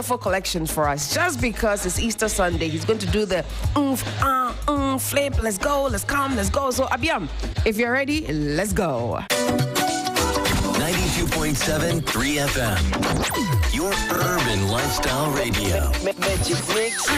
wonderful collections for us. Just because it's Easter Sunday, he's going to do the flip, let's go, let's come, let's go. So Abiam, if you're ready, let's go. 92.7 3 FM. Your urban lifestyle radio. Magic Mix.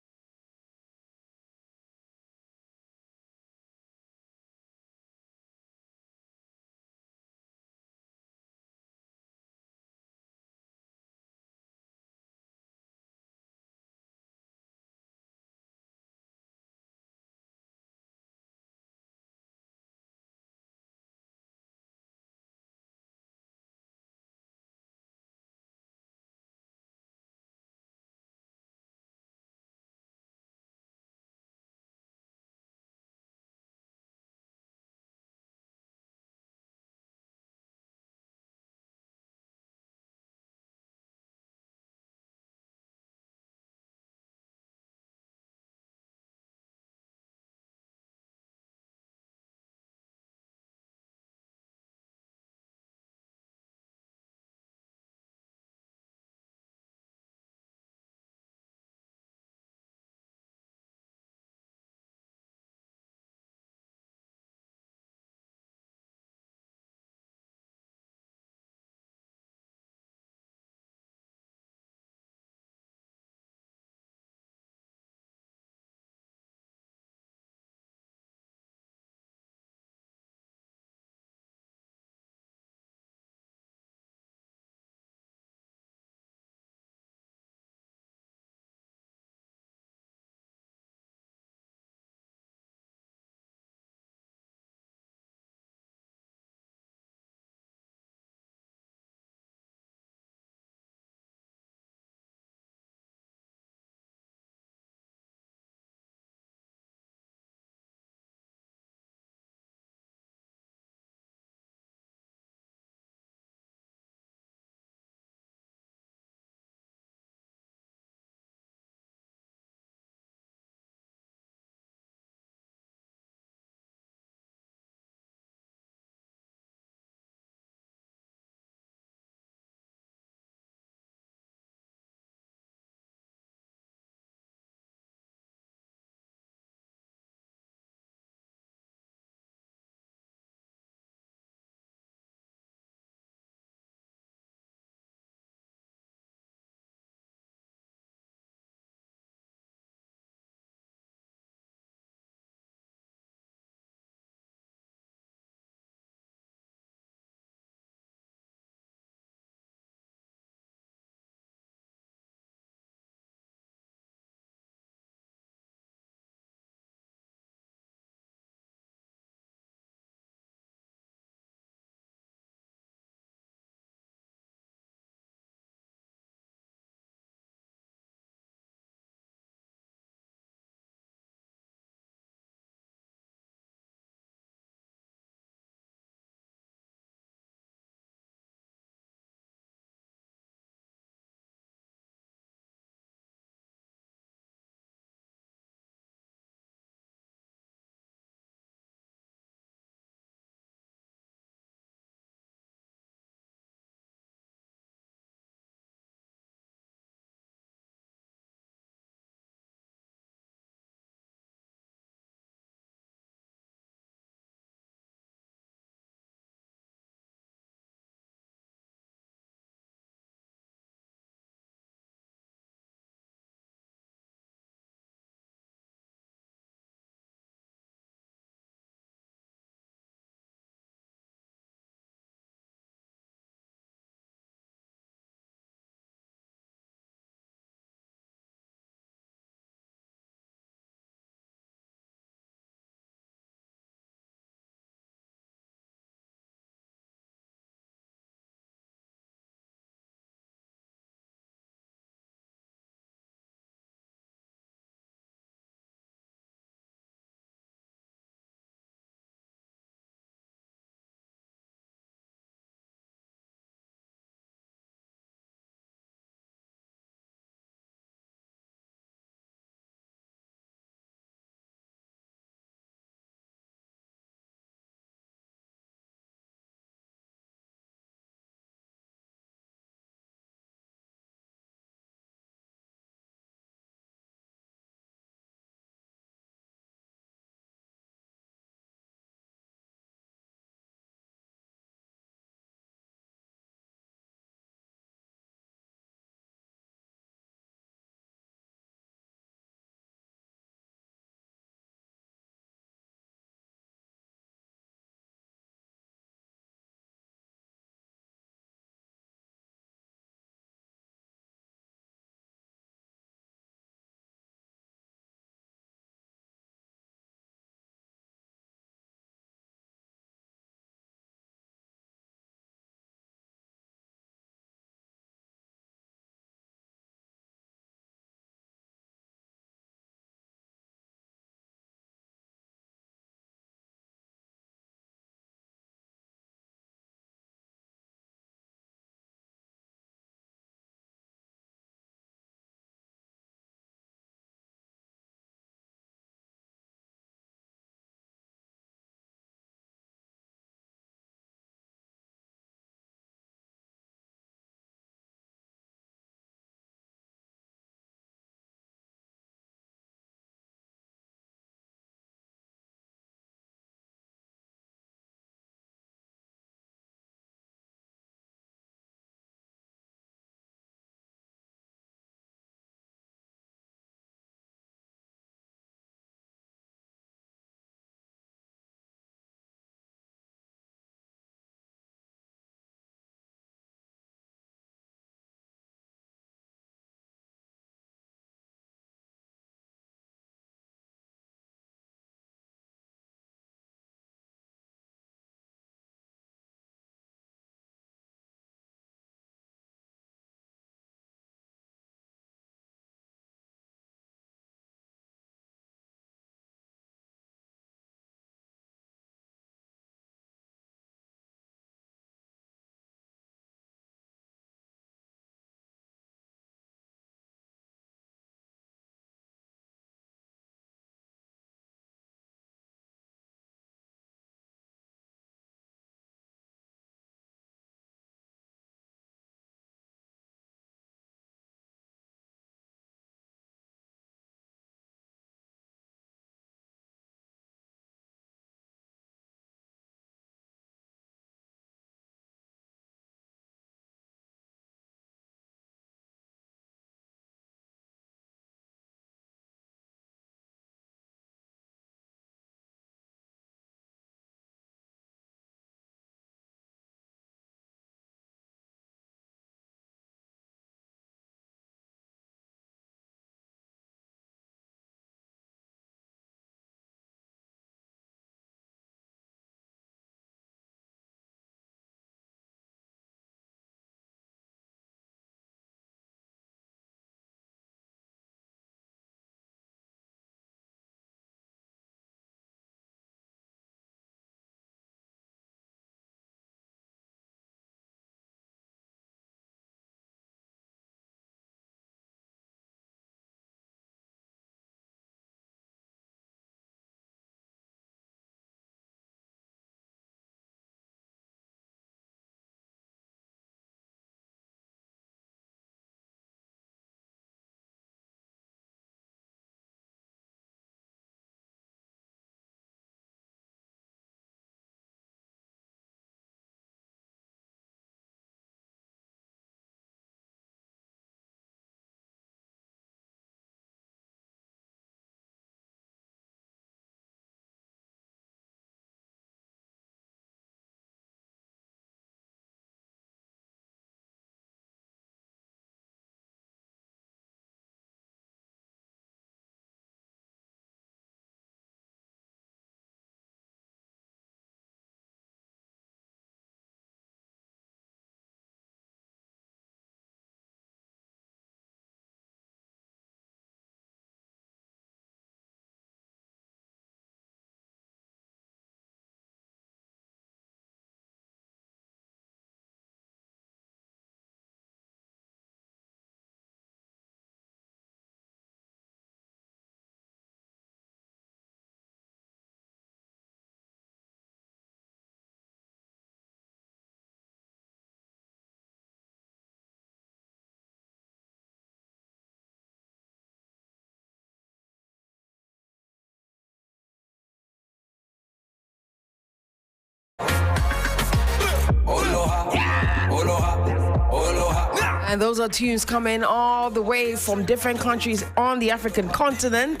And those are tunes coming all the way from different countries on the African continent.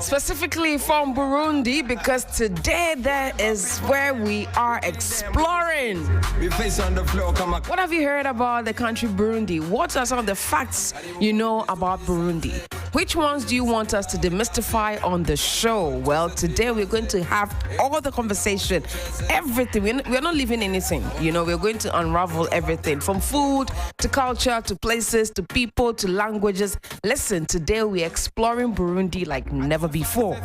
Specifically from Burundi, because today that is where we are exploring. What have you heard about the country Burundi? What are some of the facts you know about Burundi? Which ones do you want us to demystify on the show? Well, today we're going to have all the conversation, everything. We're not leaving anything. We're going to unravel everything from food to culture to places to people to languages. Listen, today we're exploring Burundi like never before.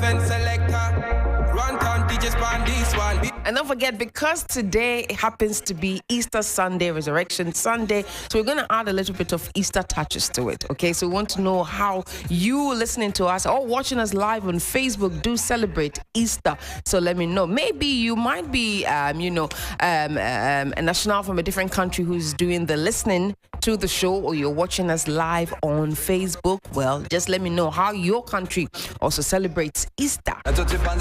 And don't forget, because today happens to be Easter Sunday, Resurrection Sunday, so we're going to add a little bit of Easter touches to it, okay? So we want to know how you listening to us or watching us live on Facebook do celebrate Easter. So let me know. Maybe you might be, a national from a different country who's doing the listening to the show, or you're watching us live on Facebook. Well, just let me know how your country also celebrates Easter. Lifestyle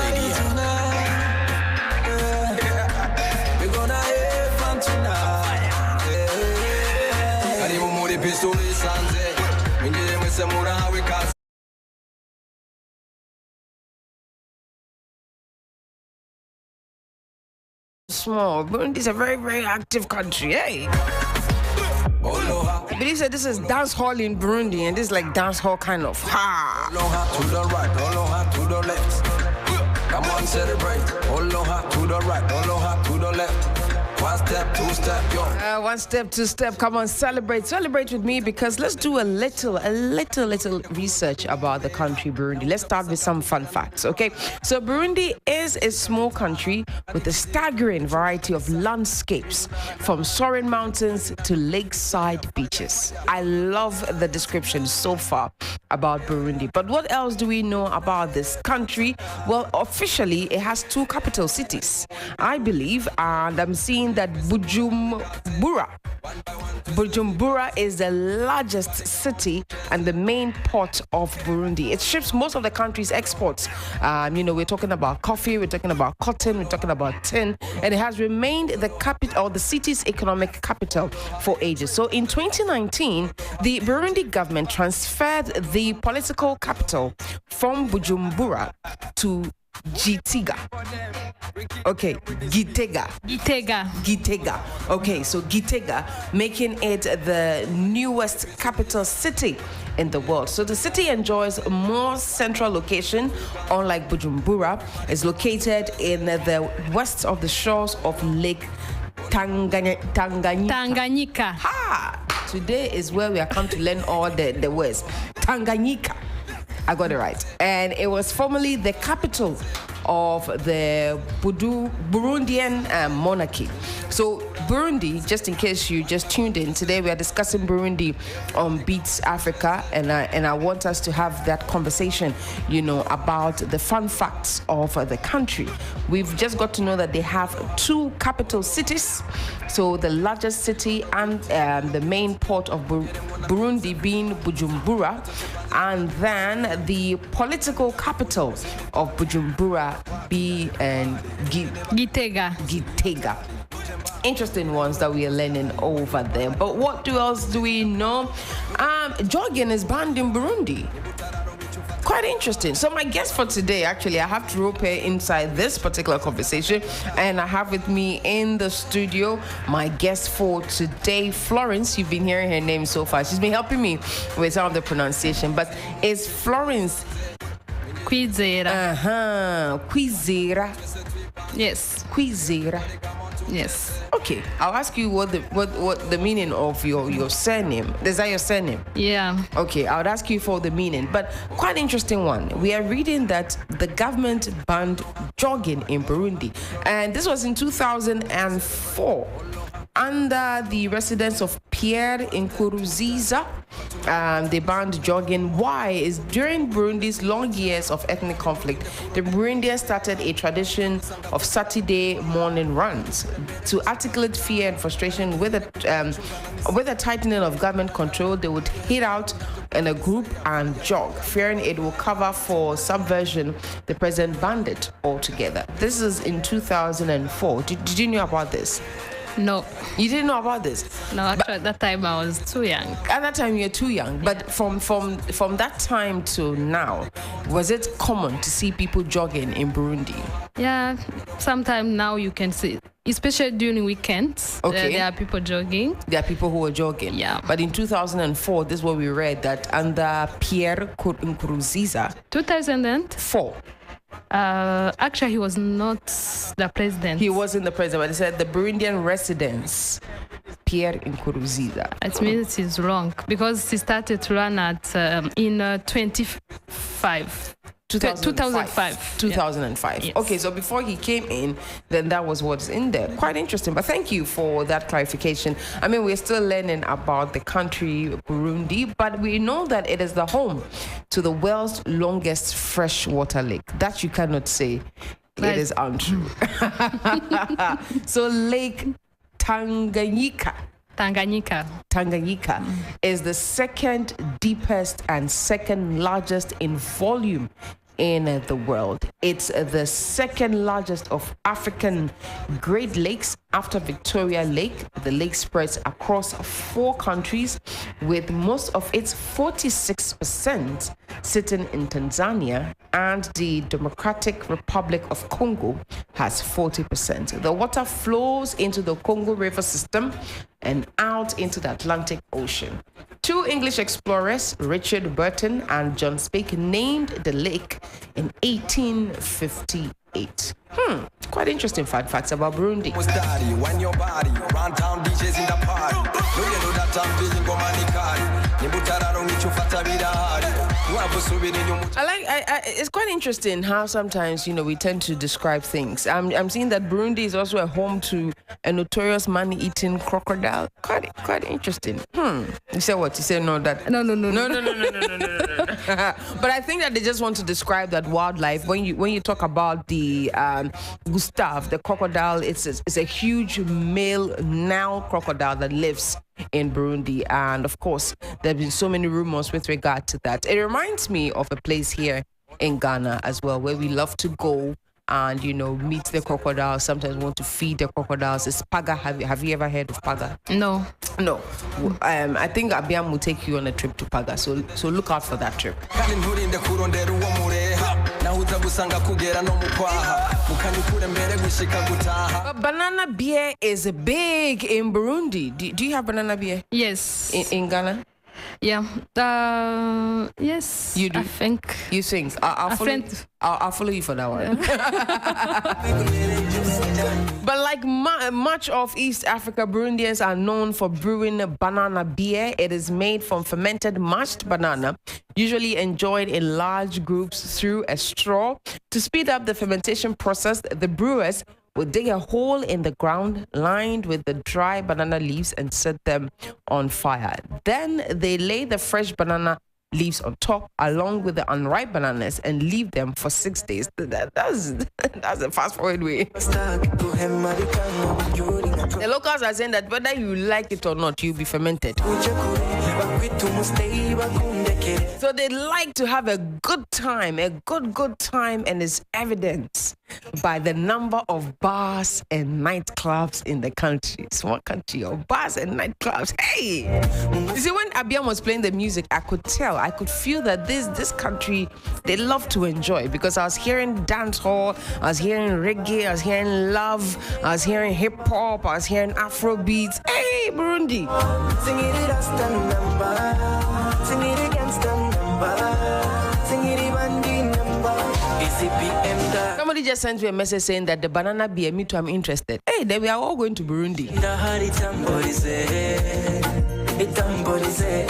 Radio. We're gonna have fun tonight. Small. Burundi is a very, very active country. Hey. But he said this is dance hall in Burundi, and this is like dance hall kind of. Ha! To the right, to the left. Come on, celebrate. To the right, to the left. One step, two step, yo. One step, two step. Come on, celebrate with me, because let's do a little research about the country Burundi. Let's start with some fun facts, okay? So Burundi is a small country with a staggering variety of landscapes, from soaring mountains to lakeside beaches. I love the description so far about Burundi. But what else do we know about this country? Well, officially, it has two capital cities, I believe, and I'm seeing that Bujumbura is the largest city and the main port of Burundi. It ships most of the country's exports. We're talking about coffee, we're talking about cotton, we're talking about tin, and it has remained the capital, or the city's economic capital, for ages. So in 2019, the Burundi government transferred the political capital from Bujumbura to Gitega. Okay, Gitega. Okay, so Gitega, making it the newest capital city in the world. So the city enjoys a more central location, unlike Bujumbura. It's located in the west of the shores of Lake Tanganyika. Ha! Today is where we are come to learn all the words. Tanganyika. I got it right. And it was formerly the capital of the Burundian monarchy. So Burundi, just in case you just tuned in, today we are discussing Burundi on Beats Africa, and I want us to have that conversation, about the fun facts of the country. We've just got to know that they have two capital cities. So the largest city and the main port of Burundi being Bujumbura, and then the political capital of Bujumbura be Gitega. Interesting ones that we are learning over there. But what else do we know? Jogging is banned in Burundi. Quite interesting. So my guest for today, actually, I have to rope her inside this particular conversation, and I have with me in the studio my guest for today, Florence. You've been hearing her name so far. She's been helping me with some of the pronunciation, but it's Florence Kwizera. Kwizera. Yes. Kwizera. Yes. Okay, I'll ask you what the meaning of your surname. Is that your surname? Yeah. Okay, I would ask you for the meaning, but quite interesting one. We are reading that the government banned jogging in Burundi, and this was in 2004. under the residence of Pierre Nkurunziza. They banned jogging. Why? Is during Burundi's long years of ethnic conflict, the Burundians started a tradition of Saturday morning runs to articulate fear and frustration with a tightening of government control. They would hit out in a group and jog, fearing it will cover for subversion. The president banned it altogether. This is in 2004. Did you know about this? No. You didn't know about this? No, actually, at that time I was too young. At that time, you're too young. But from that time to now, was it common to see people jogging in Burundi? Yeah, sometime now you can see, especially during weekends. Okay. There are people jogging. There are people who are jogging. Yeah. But in 2004, this is what we read, that under Pierre Nkurunziza. 2004. Actually, he was not the president. He wasn't the president, but he said the Burundian residents, Pierre Nkurunziza. It means he's wrong because he started to run at in 2005. 2005. Yes. Okay, so before he came in, then that was what's in there. Quite interesting, but thank you for that clarification. I mean, we're still learning about the country, Burundi, but we know that it is the home to the world's longest freshwater lake. That you cannot say it is untrue. So Lake Tanganyika is the second deepest and second largest in volume in the world. It's the second largest of African Great Lakes after Victoria Lake. The lake spreads across 4 countries, with most of its 46% sitting in Tanzania, and the Democratic Republic of Congo has 40%. The water flows into the Congo River system and out into the Atlantic Ocean. 2 English explorers, Richard Burton and John Speke, named the lake in 1858. Quite interesting facts about Burundi. When your body, round town DJs in the party. No, you know that I'm feeling go manicari. It's quite interesting how sometimes, we tend to describe things. I'm seeing that Burundi is also a home to a notorious man-eating crocodile. Quite interesting. You said what? You said no, that... No. No. But I think that they just want to describe that wildlife. When you talk about the Gustav, the crocodile, it's a huge male Nile crocodile that lives in Burundi, and of course there have been so many rumors with regard to that. It reminds me of a place here in Ghana as well, where we love to go and meet the crocodiles. Sometimes want to feed the crocodiles. It's Paga. Have you ever heard of Paga? No. I think Abiam will take you on a trip to Paga, so look out for that trip. But banana beer is big in Burundi. Do you have banana beer? Yes. In Ghana? Yeah. Yes. You do? I think. You think? I'll follow you for that one. But like much of East Africa, Burundians are known for brewing banana beer. It is made from fermented mashed banana, usually enjoyed in large groups through a straw. To speed up the fermentation process, the brewers will dig a hole in the ground lined with the dry banana leaves and set them on fire. Then they lay the fresh banana leaves on top along with the unripe bananas and leave them for 6 days. That's a fast forward way. The locals are saying that whether you like it or not, you'll be fermented. So they like to have a good time, and it's evidenced by the number of bars and nightclubs in the country. Small country of bars and nightclubs. Hey! You see, when Abiam was playing the music, I could feel that this country, they love to enjoy, because I was hearing dancehall, I was hearing reggae, I was hearing love, I was hearing hip hop, I was hearing Afro beats. Hey, Burundi! Sing it against the number. Sing it against the number. Sing it even the number. Somebody just sent me a message saying that the banana beer, me too, I'm interested. Hey, then we are all going to Burundi. itambolize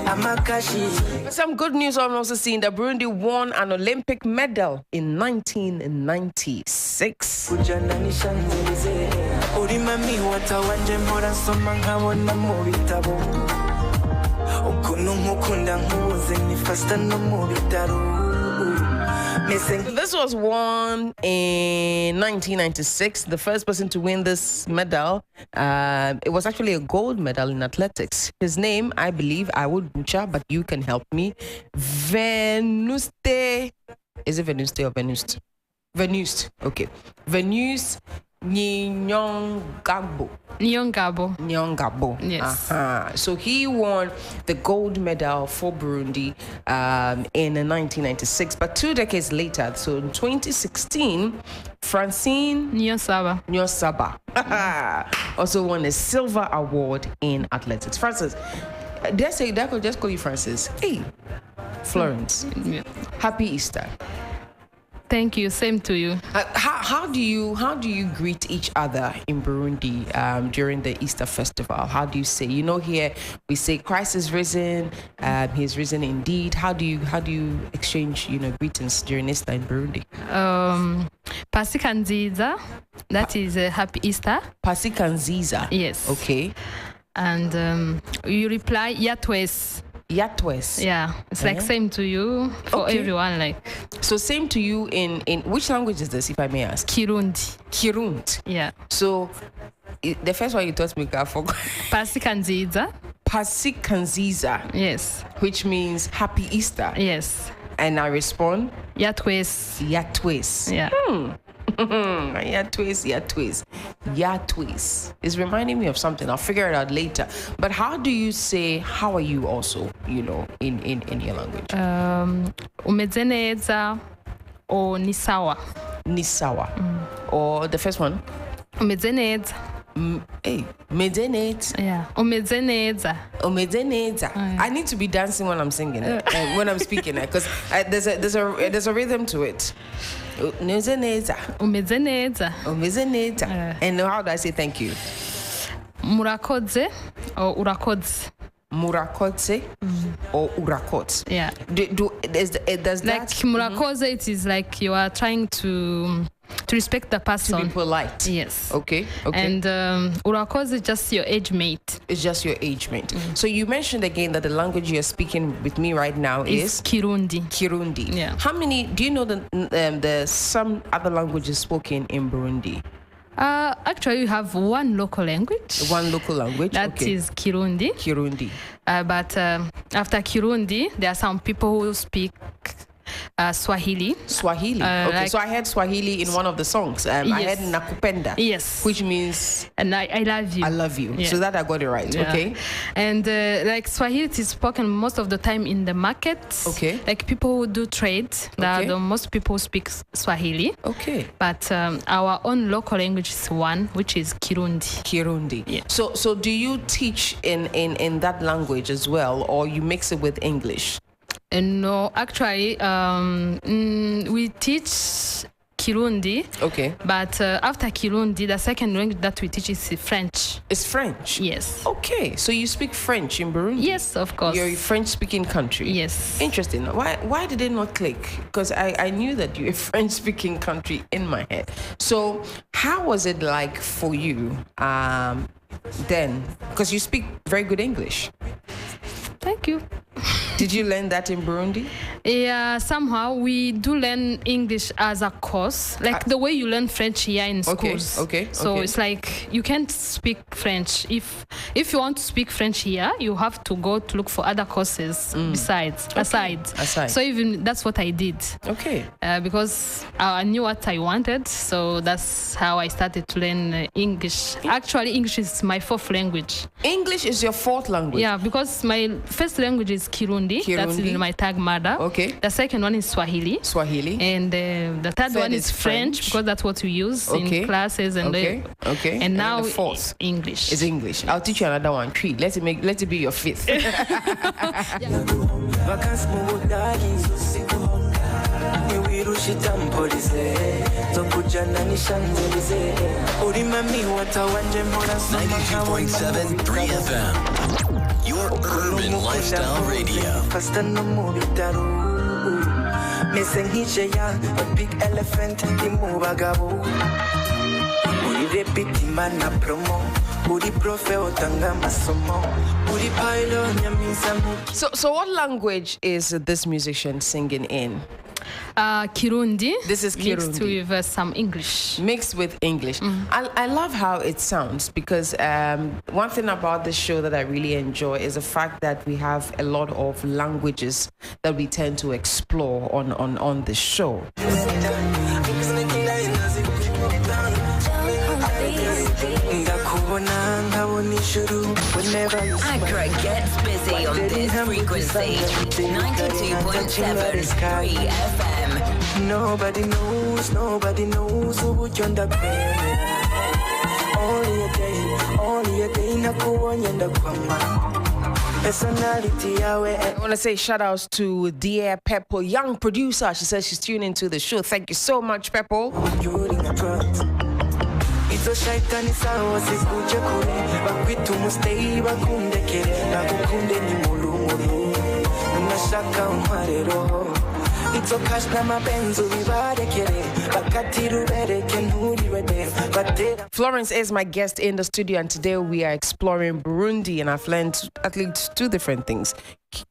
amakashi. Some good news I'm also seeing that Burundi won an Olympic medal in 1996. Kujana nishanzelize urimami watawanje mpora nsoma nkabona mu bitabo ukuntu nkukunda nkubuze ni fasta no mu bitaro. This was won in 1996. The first person to win this medal, it was actually a gold medal in athletics. His name, I believe, I would butcher, but you can help me. Venuste. Is it Venuste or Venuste? Venuste. Okay. Venuste Nyongabo. Yes. So he won the gold medal for Burundi in 1996. But 2 decades later, so in 2016, Francine Nyosaba also won a silver award in athletics. Francis, did I say that? I could just call you Francis. Hey, Florence. Yeah. Happy Easter. Thank you. Same to you. How do you greet each other in Burundi during the Easter festival? How do you say? Here we say Christ is risen. He is risen indeed. How do you exchange greetings during Easter in Burundi? Pasikanziza. That is a happy Easter. Pasikanziza. Yes. Okay. And you reply Yatwes. Yatwes. Yeah, it's like same to you for everyone. Like so, same to you in which language is this, if I may ask? Kirundi. Yeah. So the first one you taught me, I forgot. Pasikanziza. Pasikanziza. Yes. Which means Happy Easter. Yes. And I respond Yatwes. Yatwes. Yeah. Yatwes. It's reminding me of something. I'll figure it out later. But how do you say how are you also, in your language? Umezeneza or nisawa. Nisawa. Or the first one? Umezeneza. Medenet. Yeah. Umezeneza. I need to be dancing when I'm singing, when I'm speaking, because there's a rhythm to it. Umezeneza. And how do I say thank you? Murakodze or urakodze. Murakodze or urakot. Yeah. Does that like murakodze? It is like you are trying to respect the person. To be polite. Yes. Okay. And urakodze is just your age mate. It's just your age mate. So you mentioned again that the language you're speaking with me right now is Kirundi. Yeah. How many? Do you know the some other languages spoken in Burundi? Actually, you have one local language. That is Kirundi. But after Kirundi, there are some people who speak Swahili. Okay, so I heard Swahili in one of the songs. Yes. I heard Nakupenda. Yes. Which means... And I love you. I love you. Yeah. So that I got it right. Yeah. Okay. And like Swahili is spoken most of the time in the markets. Okay. Like people who do trade. Most people speak Swahili. Okay. But our own local language is one, which is Kirundi. Yeah. So do you teach in that language as well, or you mix it with English? No, actually, we teach Kirundi. Okay. But after Kirundi, the second language that we teach is French. It's French? Yes. Okay, so you speak French in Burundi? Yes, of course. You're a French-speaking country? Yes. Interesting. Why did it not click? Because I knew that you're a French-speaking country in my head. So how was it like for you then? Because you speak very good English. Thank you. Did you learn that in Burundi? Yeah, somehow we do learn English as a course, like the way you learn French here in schools. Okay. So it's like you can't speak French. If you want to speak French here, you have to go to look for other courses aside. So even that's what I did. Okay. Because I knew what I wanted, so that's how I started to learn English. Actually, English is my fourth language. English is your fourth language? Yeah, because my first language is Kirundi. That's my tag mother. Okay. The second one is Swahili. And the third one is French, because that's what we use in classes. And and now the fourth English. Is English. I'll teach you another one. Three. Let it be your fifth. 92.7 3FM. Your urban lifestyle radio. Missing each a big elephant in Mubagabo. Uri repeat man na promo. Uri profe otanga masomo. Uri pilo nyamisamu. So what language is this musician singing in? Kirundi. This is Kirundi. Mixed with some English. Mixed with English. I love how it sounds because one thing about this show that I really enjoy is the fact that we have a lot of languages that we tend to explore on the show. Accra gets busy on this frequency. 92.7 3FM. Nobody knows who you're the only a day na kuonyenda kwama. I want to say shout outs to dear Peppo, young producer. She says she's tuning into the show. Thank you so much, Peppo. Izo shaitani sawa sikuje kure bakwitu mustay bakundekere nagukunde ni mulumulu unashaka umparero izo kashna mapenzo bibarekere bakatiru bereke nturiwede batera. Florence is my guest in the studio, and today we are exploring Burundi, and I've learned at least two different things.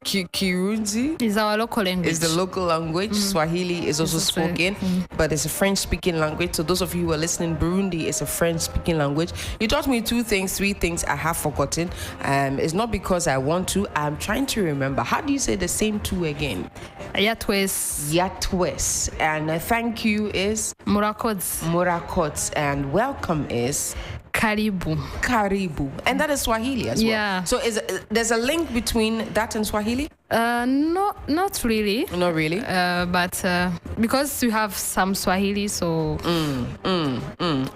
Kirundi is our local language. Is the local language. Swahili is also spoken, but it's a French-speaking language. So those of you who are listening, Burundi is a French-speaking language. You taught me three things I have forgotten. It's not because I want to. I'm trying to remember. How do you say the same two again? Yatwes. And thank you is? Murakots. And welcome is? Karibu. And that is Swahili as well. Yeah. So there's a link between that and Swahili? No, not really. Not really? But because we have some Swahili, so...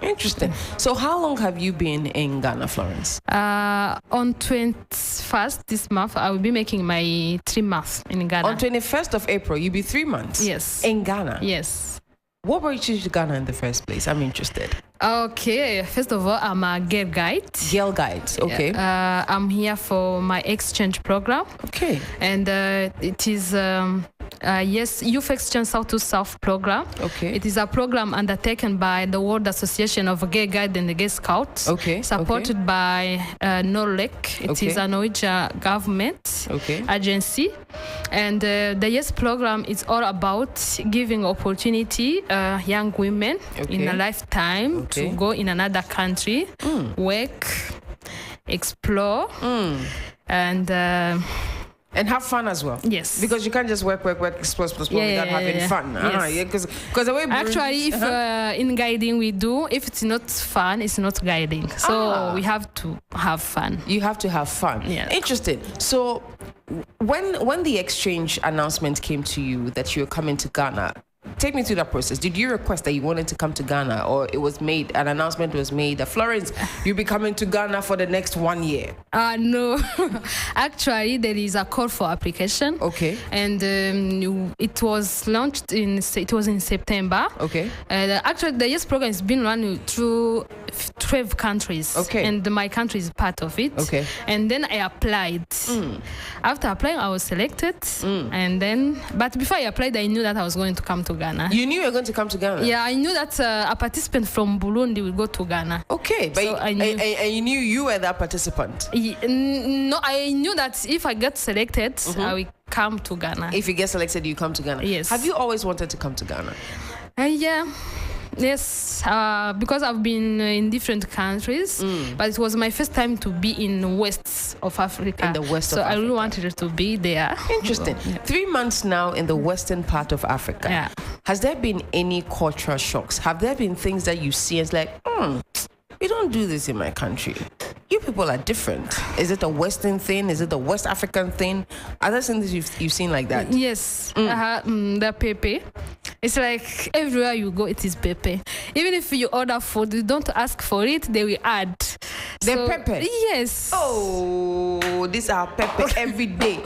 Interesting. So how long have you been in Ghana, Florence? On 21st this month, I will be making my 3 months in Ghana. On 21st of April, you'll be 3 months? Yes. In Ghana? Yes. What brought you to Ghana in the first place? I'm interested. Okay, first of all, I'm a girl guide. Girl guide, okay. I'm here for my exchange program. Okay. And it is, Youth Exchange South to South program. Okay. It is a program undertaken by the World Association of Girl Guide and the Girl Scouts. Okay. Supported by Norlec. It is a Norwegian government agency. And the YES program is all about giving opportunity young women in a lifetime to go in another country, work, explore, and have fun as well. Yes. Because you can't just work, explore without having fun. Yes. Because the way actually, if in guiding we do, if it's not fun, it's not guiding. So we have to have fun. You have to have fun. Yeah. Interesting. So when the exchange announcement came to you that you're coming to Ghana, take me through that process. Did you request that you wanted to come to Ghana, or it was made, an announcement was made that Florence, you'll be coming to Ghana for the next 1 year? No. Actually, there is a call for application. Okay. And it was launched in September. Okay. Actually, the YES program has been run through 12 countries. Okay. And my country is part of it. Okay. And then I applied. After applying, I was selected. And then, but before I applied, I knew that I was going to come to Ghana. You knew you were going to come to Ghana? Yeah, I knew that a participant from Burundi will go to Ghana. Okay, but so and you knew you were that participant? No, I knew that if I get selected, I will come to Ghana. If you get selected, you come to Ghana? Yes. Have you always wanted to come to Ghana? Yeah. Yes, because I've been in different countries, but it was my first time to be in the west of Africa. In the west of Africa. So I really wanted to be there. Interesting. 3 months now in the western part of Africa. Yeah. Has there been any cultural shocks? Have there been things that you see as like, we don't do this in my country? You people are different. Is it a Western thing? Is it a West African thing? Are there things you've seen like that? Yes. The pepe. It's like everywhere you go, it is pepe. Even if you order food, you don't ask for it, they will add. The pepper? Yes. Oh, these are pepper every day.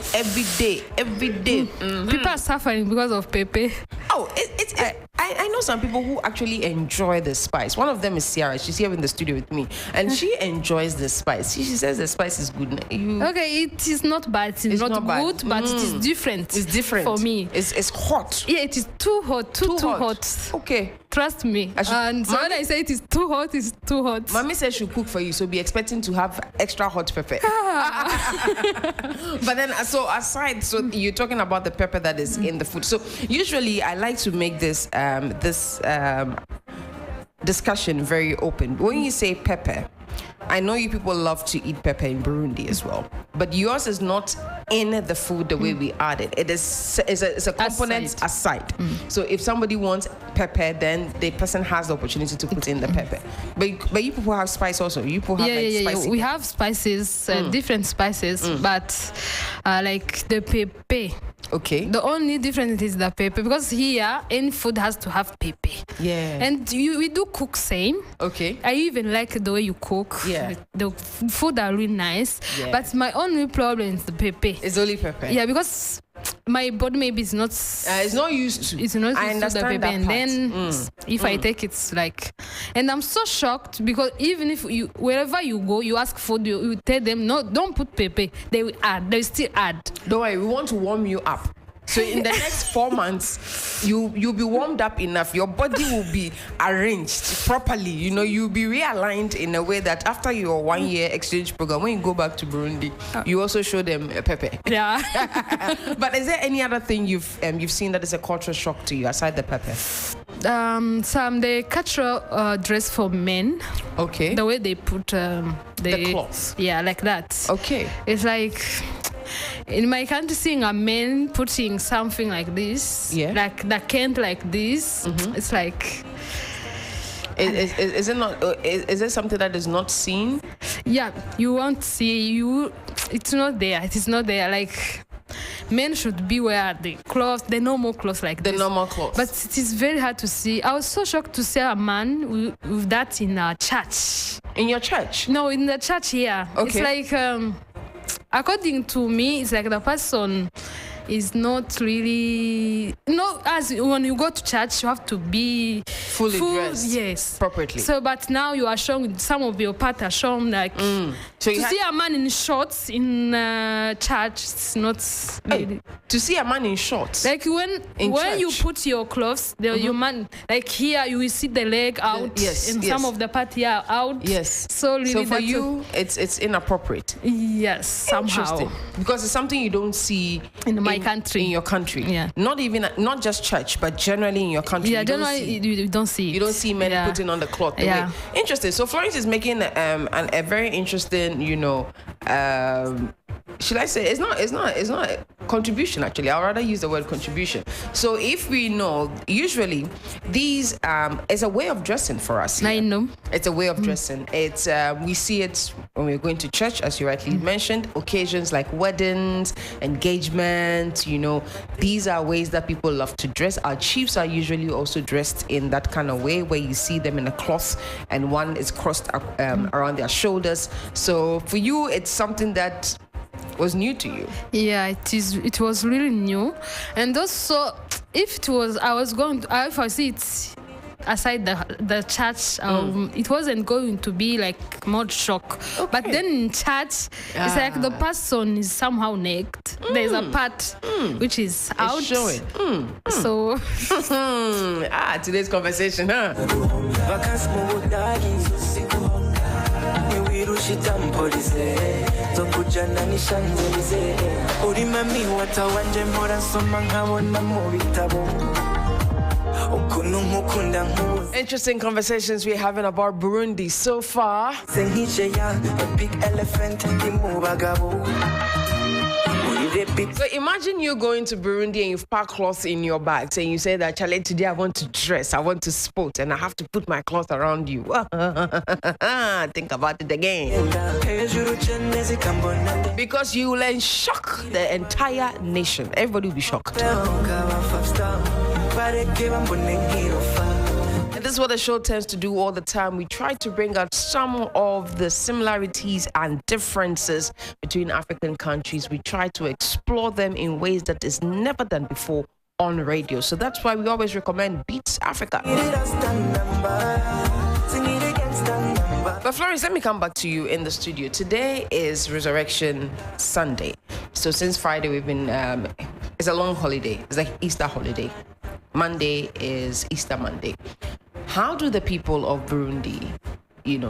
People are suffering because of pepe. Oh, I know some people who actually enjoy the spice. One of them is Sierra. She's here in the studio with me, and she enjoys the spice. She says the spice is good. Okay, it is not bad. It's not good, but it is different. It's different for me. It's hot. Yeah, it is too hot. Too hot. Okay. Trust me. And so when I say it is too hot, it's too hot. Mommy said she'll cook for you, so be expecting to have extra hot pepper. But then, so aside, so you're talking about the pepper that is in the food. So usually I like to make this discussion very open. When you say pepper, I know you people love to eat pepper in Burundi as well, but yours is not in the food the way we add it. It's a component aside. So if somebody wants pepper, then the person has the opportunity to put in the pepper. But you people have spice also. You people have spicy. We have spices, different spices, but like the pepper. Okay. The only difference is the pepper, because here any food has to have pepper. Yeah. And we do cook same. Okay. I even like the way you cook. Yeah. The food are really nice. Yeah. But my only problem is the pepper. It's only pepper. Yeah, because my body maybe is not. It's not used to. It's not used to the pepper, and then if I take it's like, and I'm so shocked because even if you wherever you go, you ask food, you tell them no, don't put pepper. They will add. They will still add. Don't worry, we want to warm you up. So in the next 4 months, you'll be warmed up enough. Your body will be arranged properly. You know, you'll be realigned in a way that after your 1 year exchange program, when you go back to Burundi, you also show them pepper. Yeah. But is there any other thing you've seen that is a cultural shock to you aside the pepper? The cultural dress for men. Okay. The way they put the cloth. Yeah, like that. Okay. It's like. In my country, seeing a man putting something like this, like the Kent like this, it's like. Is it not? Is it something that is not seen? Yeah, you won't see you. It's not there. It is not there. Like men should be wear the clothes, the normal clothes like this. The normal clothes. But it is very hard to see. I was so shocked to see a man with that in a church. In your church? No, in the church here. Okay. It's like. According to me, it's like the person is not really. No, as when you go to church, you have to be fully dressed. Yes, properly. So, but now you are showing some of your part are shown like. So to see a man in shorts in church, it's not really. To see a man in shorts. Like when you put your clothes, your man like here you will see the leg out. And some of the part here out. Yes. So really, so for you, it's inappropriate. Yes, somehow. Because it's something you don't see in my country. In your country. Yeah. Not just church, but generally in your country. Yeah, generally you don't see. You don't see men putting on the cloth. Yeah. Interesting. So Florence is making a very interesting, should I say it's not a contribution actually. I'd rather use the word contribution. So if we know, usually these is a way of dressing for us. I know. It's a way of dressing. It's we see it when we're going to church, as you rightly mentioned, occasions like weddings, engagement, these are ways that people love to dress. Our chiefs are usually also dressed in that kind of way where you see them in a cloth and one is crossed around their shoulders. So for you, it's something that was new to you. Yeah, it was really new. And also if I see it aside the church, it wasn't going to be like more shock. Okay. But then in church, it's like the person is somehow naked. There's a part which is out. It's showing. So today's conversation, huh? Interesting conversations we're having about Burundi so far. So imagine you going to Burundi and you've packed clothes in your bags and you say that, Charlie, today I want to dress, I want to sport, and I have to put my clothes around you. Think about it again. Because you will then shock the entire nation. Everybody will be shocked. And this is what the show tends to do all the time. We try to bring out some of the similarities and differences between African countries. We try to explore them in ways that is never done before on radio. So that's why we always recommend Beats Africa. But Florence, let me come back to you in the studio. Today is Resurrection Sunday. So since Friday, we've been, it's a long holiday. It's like Easter holiday. Monday is Easter Monday. How do the people of Burundi,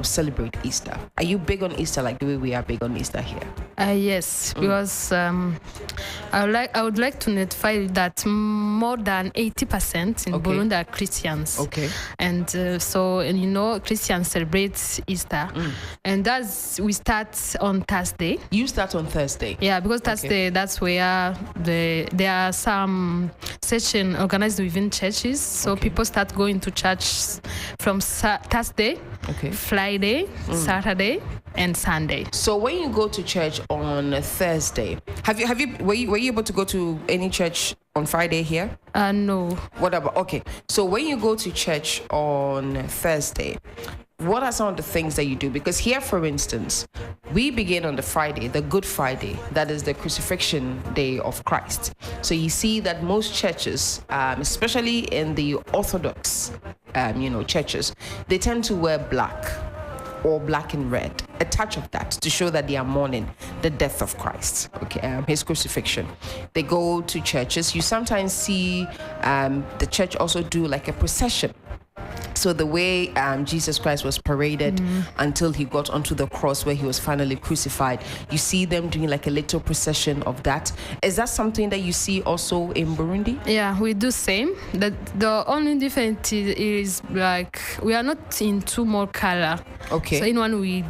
celebrate Easter? Are you big on Easter like the way we are big on Easter here? Yes, because I would like to notify that more than 80% in Burundi are Christians. Okay. And Christians celebrate Easter. And we start on Thursday. You start on Thursday? Yeah, because Thursday, that's where there are some sessions organized within churches. So people start going to church from Thursday, Friday, Saturday, and Sunday. So when you go to church on Thursday, were you able to go to any church on Friday here? No. What about, so when you go to church on Thursday, what are some of the things that you do? Because here, for instance, we begin on the Friday, the Good Friday, that is the crucifixion day of Christ. So you see that most churches, especially in the Orthodox, churches, they tend to wear black or black and red, a touch of that to show that they are mourning the death of Christ, his crucifixion. They go to churches. You sometimes see the church also do like a procession. So the way Jesus Christ was paraded until he got onto the cross where he was finally crucified, you see them doing like a little procession of that. Is that something that you see also in Burundi? Yeah, we do same. The only difference is like we are not into more color. Okay. So in one we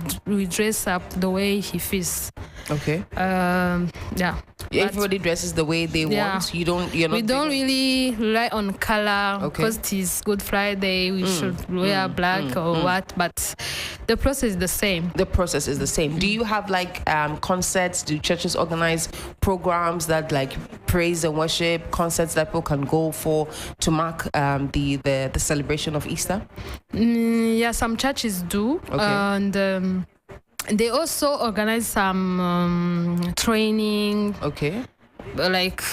dress up the way he feels. Okay. Yeah. Everybody dresses the way they want. We don't really rely on color because it is Good Friday. We should wear black or what, but the process is the same. The process is the same. Do you have like concerts? Do churches organize programs that like praise and worship concerts that people can go for to mark the celebration of Easter? Yeah, some churches do, and. They also organize some training. Okay. Like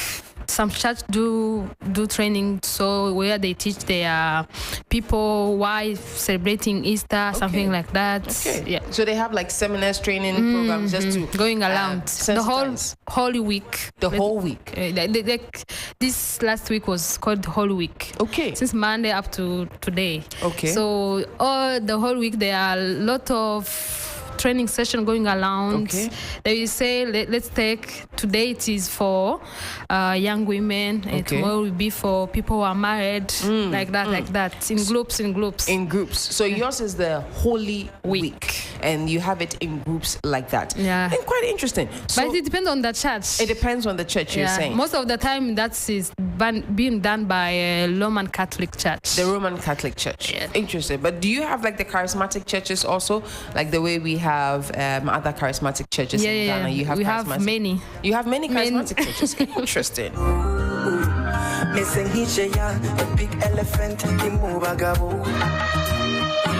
some church do training, so where they teach their people why celebrating Easter, something like that. Okay. Yeah. So they have like seminars, training programs just to going around the whole Holy Week. The whole week. This last week was called Holy Week. Okay. Since Monday up to today. Okay. So all the whole week there are a lot of training session going around. Okay. They will say, let's take, today it is for young women, and tomorrow will be for people who are married, like that, in groups. So yours is the Holy Week, and you have it in groups like that. Yeah. And quite interesting. So but it depends on the church. It depends on the church, you're saying. Most of the time, that is being done by a Roman Catholic Church. The Roman Catholic Church. Yeah. Interesting. But do you have like the charismatic churches also, like the way we have other charismatic churches in Ghana? You have many. You have many charismatic churches. Interesting. Missing a big elephant in Mubagabo.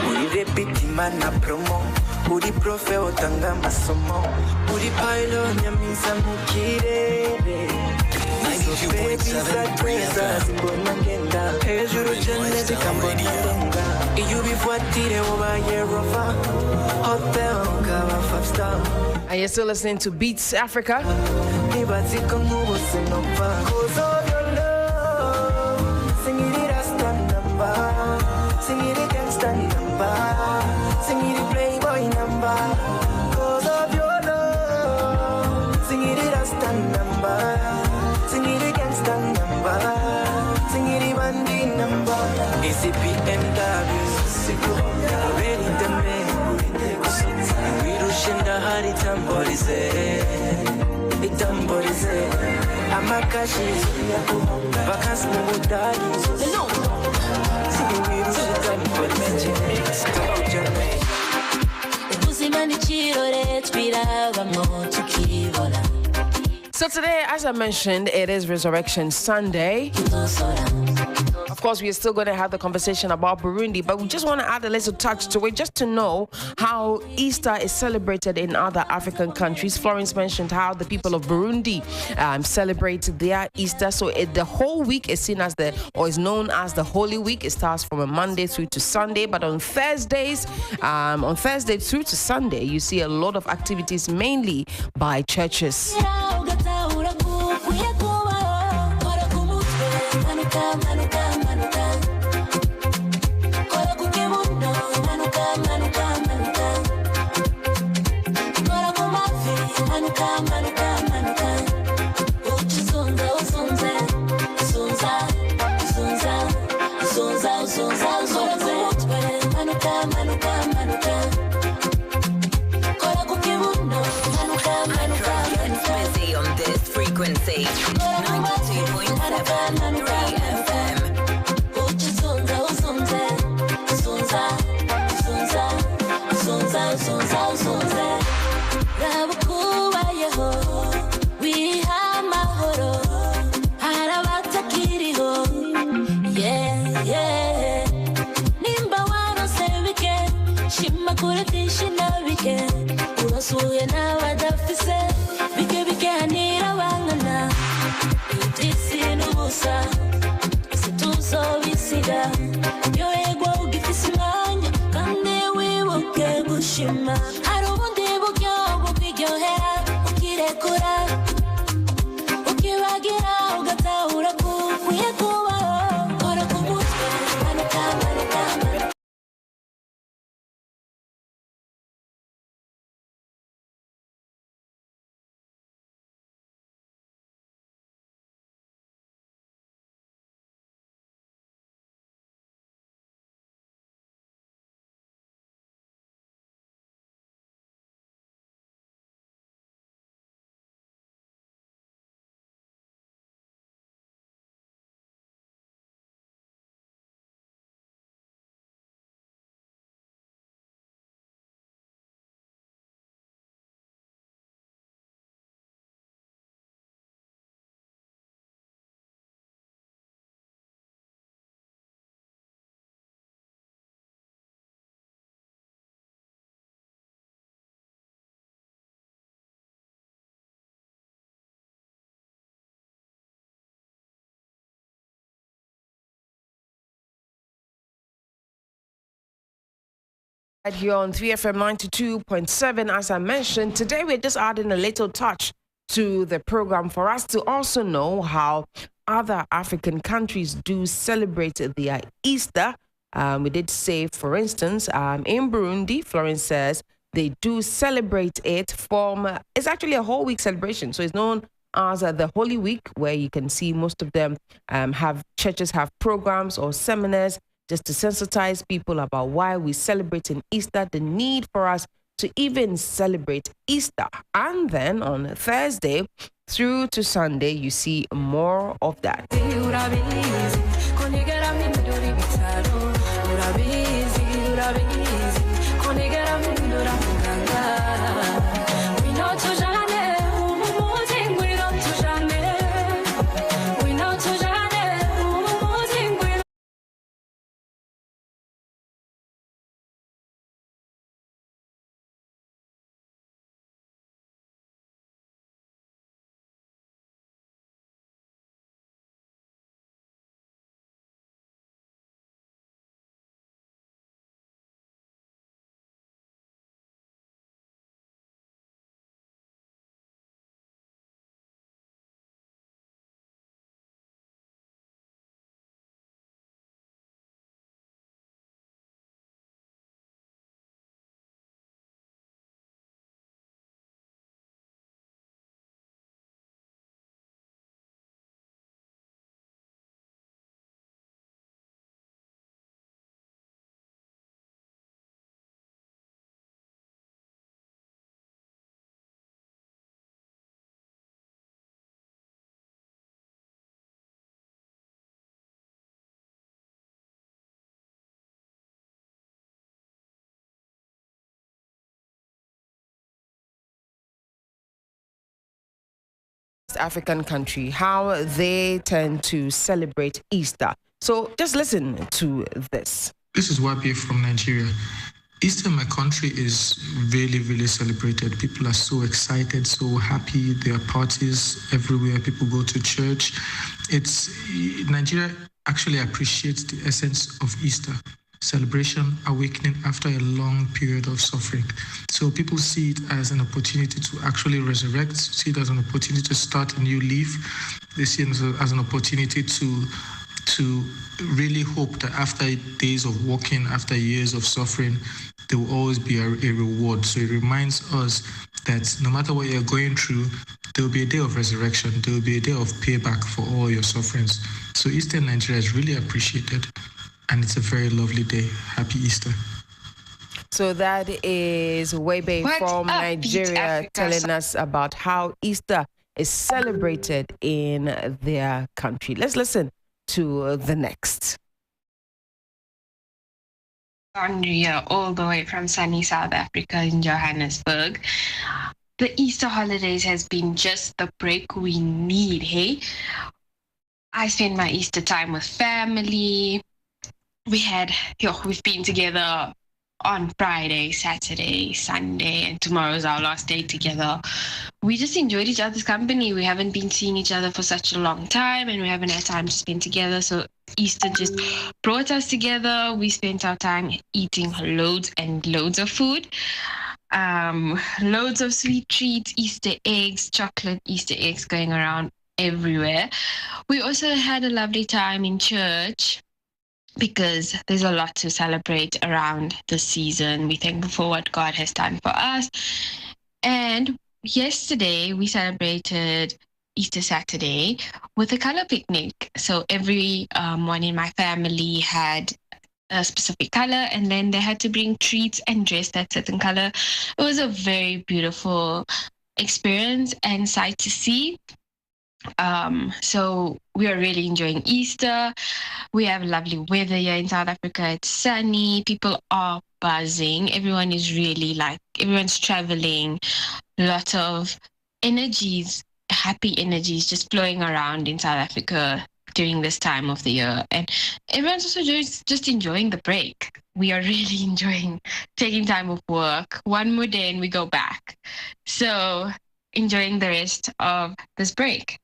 We repeat mana promo. Uri profe otanga masomo. Uri pilo nyamisa mukire. 92.7 Free FM. And you're still listening to Beats Africa. So today, as I mentioned, it is Resurrection Sunday. Of course, we are still going to have the conversation about Burundi, but we just want to add a little touch to it just to know how Easter is celebrated in other African countries. Florence mentioned how the people of Burundi celebrate their Easter. So the whole week is seen as is known as the Holy Week. It starts from a Monday through to Sunday, but on Thursdays, on Thursday through to Sunday, you see a lot of activities, mainly by churches. Frequency 92.7 FM. Right here on 3FM 92.7, as I mentioned, today we're just adding a little touch to the program for us to also know how other African countries do celebrate their Easter. We did say, for instance, in Burundi, Florence says they do celebrate it it's actually a whole week celebration. So it's known as the Holy Week, where you can see most of them churches have programs or seminars just to sensitize people about why we celebrate in Easter, the need for us to even celebrate Easter. And then on Thursday through to Sunday, you see more of that. African country, how they tend to celebrate Easter. So just listen to this. This is Wabi from Nigeria. Easter in my country is really, really celebrated. People are so excited, so happy. There are parties everywhere. People go to church. Nigeria actually appreciates the essence of Easter. Celebration, awakening after a long period of suffering. So people see it as an opportunity to actually resurrect, see it as an opportunity to start a new leaf. They see it as an opportunity to really hope that after days of walking, after years of suffering, there will always be a reward. So it reminds us that no matter what you're going through, there will be a day of resurrection. There will be a day of payback for all your sufferings. So Easter in Nigeria is really appreciated, and it's a very lovely day. Happy Easter. So that is Webe from Nigeria telling us about how Easter is celebrated in their country. Let's listen to the next. Andrea, all the way from sunny South Africa in Johannesburg. The Easter holidays has been just the break we need, hey? I spend my Easter time with family. We've been together on Friday, Saturday, Sunday, and tomorrow's our last day together. We just enjoyed each other's company. We haven't been seeing each other for such a long time, and we haven't had time to spend together. So Easter just brought us together. We spent our time eating loads and loads of food. Loads of sweet treats, Easter eggs, chocolate Easter eggs going around everywhere. We also had a lovely time in church, because there's a lot to celebrate around the season. We're thankful for what God has done for us. And yesterday, we celebrated Easter Saturday with a color picnic. So everyone in my family had a specific color, and then they had to bring treats and dress that certain color. It was a very beautiful experience and sight to see. So we are really enjoying Easter. We have lovely weather here in South Africa. It's sunny. People are buzzing. Everyone's traveling. A lot of energies, happy energies just flowing around in South Africa during this time of the year. And everyone's also just enjoying the break. We are really enjoying taking time off work. One more day and we go back. So enjoying the rest of this break.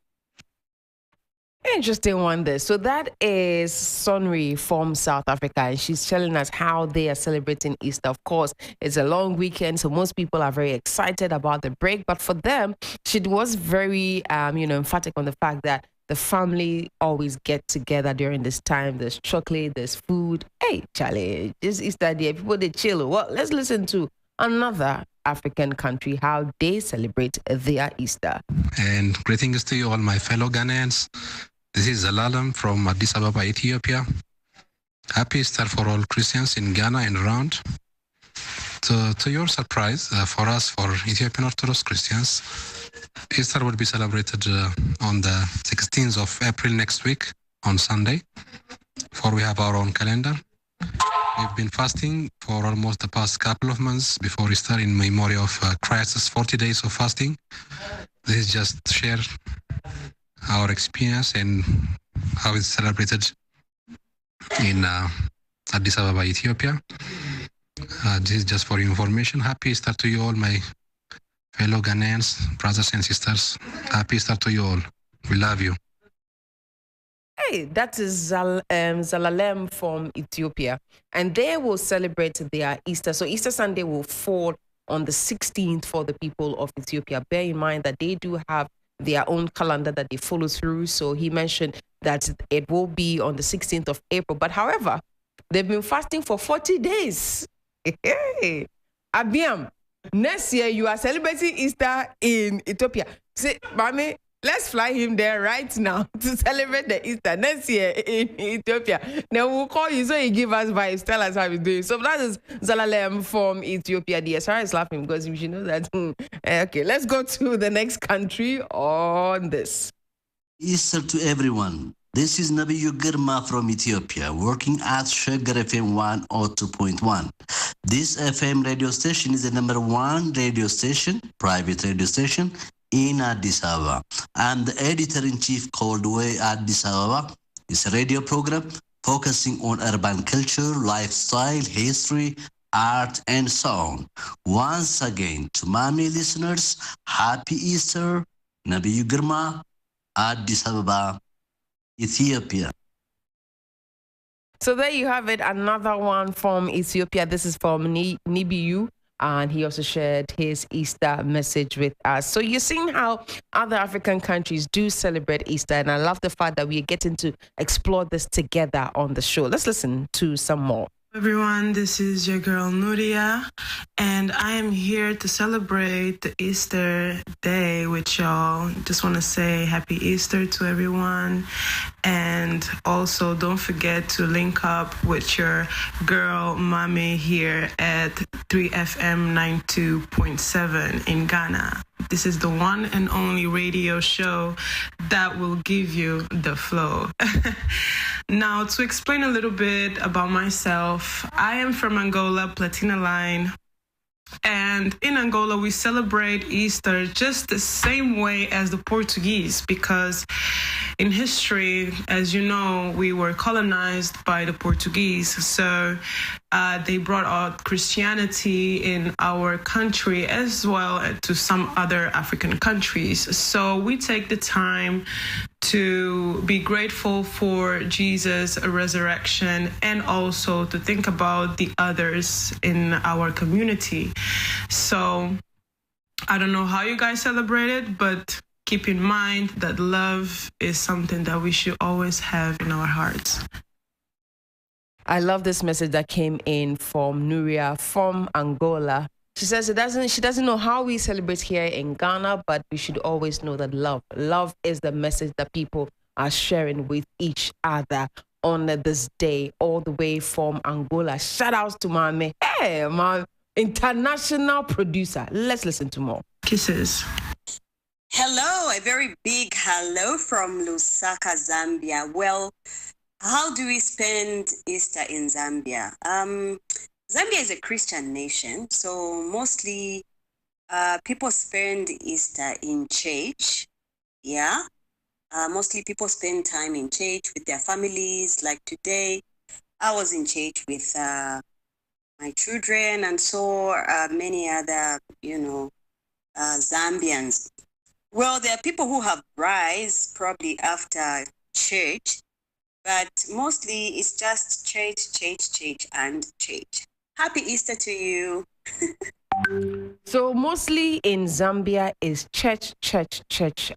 Interesting one there. So that is Sonri from South Africa, and she's telling us how they are celebrating Easter. Of course, it's a long weekend, so most people are very excited about the break. But for them, she was very, emphatic on the fact that the family always get together during this time. There's chocolate, there's food. Hey, Charlie, this Easter day, people they chill. Well, let's listen to another African country, how they celebrate their Easter. And greetings to you all, my fellow Ghanaians. This is Zalalam from Addis Ababa, Ethiopia. Happy Easter for all Christians in Ghana and around. So, to your surprise, for us, for Ethiopian Orthodox Christians, Easter will be celebrated on the 16th of April next week, on Sunday, for we have our own calendar. We've been fasting for almost the past couple of months before Easter in memory of Christ's 40 days of fasting. This is just to share our experience and how it's celebrated in Addis Ababa, Ethiopia. This is just for your information. Happy Easter to you all, my fellow Ghanaians, brothers and sisters. Happy Easter to you all. We love you. Hey, that is Zalalem from Ethiopia, and they will celebrate their Easter. So Easter Sunday will fall on the 16th for the people of Ethiopia. Bear in mind that they do have their own calendar that they follow through. So he mentioned that it will be on the 16th of April. But however, they've been fasting for 40 days. Hey, Abiam, next year you are celebrating Easter in Ethiopia. Say, Mami, let's fly him there right now to celebrate the Easter next year in Ethiopia. Then we'll call you so you give us vibes, tell us how he's doing. So that is Zalalem from Ethiopia. The SR is laughing because you should know that. Okay, let's go to the next country on this. Easter to everyone. This is Nabiyu Girma from Ethiopia, working at Shaggar FM 102.1. This FM radio station is the #1 radio station, private radio station, in Addis Ababa. I'm the editor-in-chief called Way Addis Ababa. It's a radio program focusing on urban culture, lifestyle, history, art, and song. Once again, to Mami listeners, Happy Easter, Nabi Girma, Addis Ababa, Ethiopia. So there you have it, another one from Ethiopia. This is from Nibiu, and he also shared his Easter message with us. So you're seeing how other African countries do celebrate Easter, and I love the fact that we're getting to explore this together on the show. Let's listen to some more. Everyone, this is your girl Nuria, and I am here to celebrate the Easter day with y'all. Just want to say happy Easter to everyone, and also don't forget to link up with your girl Mami here at 3FM 92.7 in Ghana. This is the one and only radio show that will give you the flow. Now, to explain a little bit about myself, I am from Angola, Platina Line. And in Angola, we celebrate Easter just the same way as the Portuguese, because in history, as you know, we were colonized by the Portuguese. So they brought out Christianity in our country as well to some other African countries. So we take the time to be grateful for Jesus' resurrection and also to think about the others in our community. So I don't know how you guys celebrate it, but keep in mind that love is something that we should always have in our hearts. I love this message that came in from Nuria from Angola. She says she doesn't know how we celebrate here in Ghana, but we should always know that love is the message that people are sharing with each other on this day, all the way from Angola. Shout outs to my international producer. Let's listen to more. Kisses. Hello, a very big hello from Lusaka, Zambia. Well, how do we spend Easter in Zambia? Zambia is a Christian nation, so mostly people spend Easter in church. Yeah, mostly people spend time in church with their families. Like today, I was in church with my children and saw many other, Zambians. Well, there are people who have rice probably after church, but mostly it's just church, and church. Happy Easter to you. So mostly in Zambia is church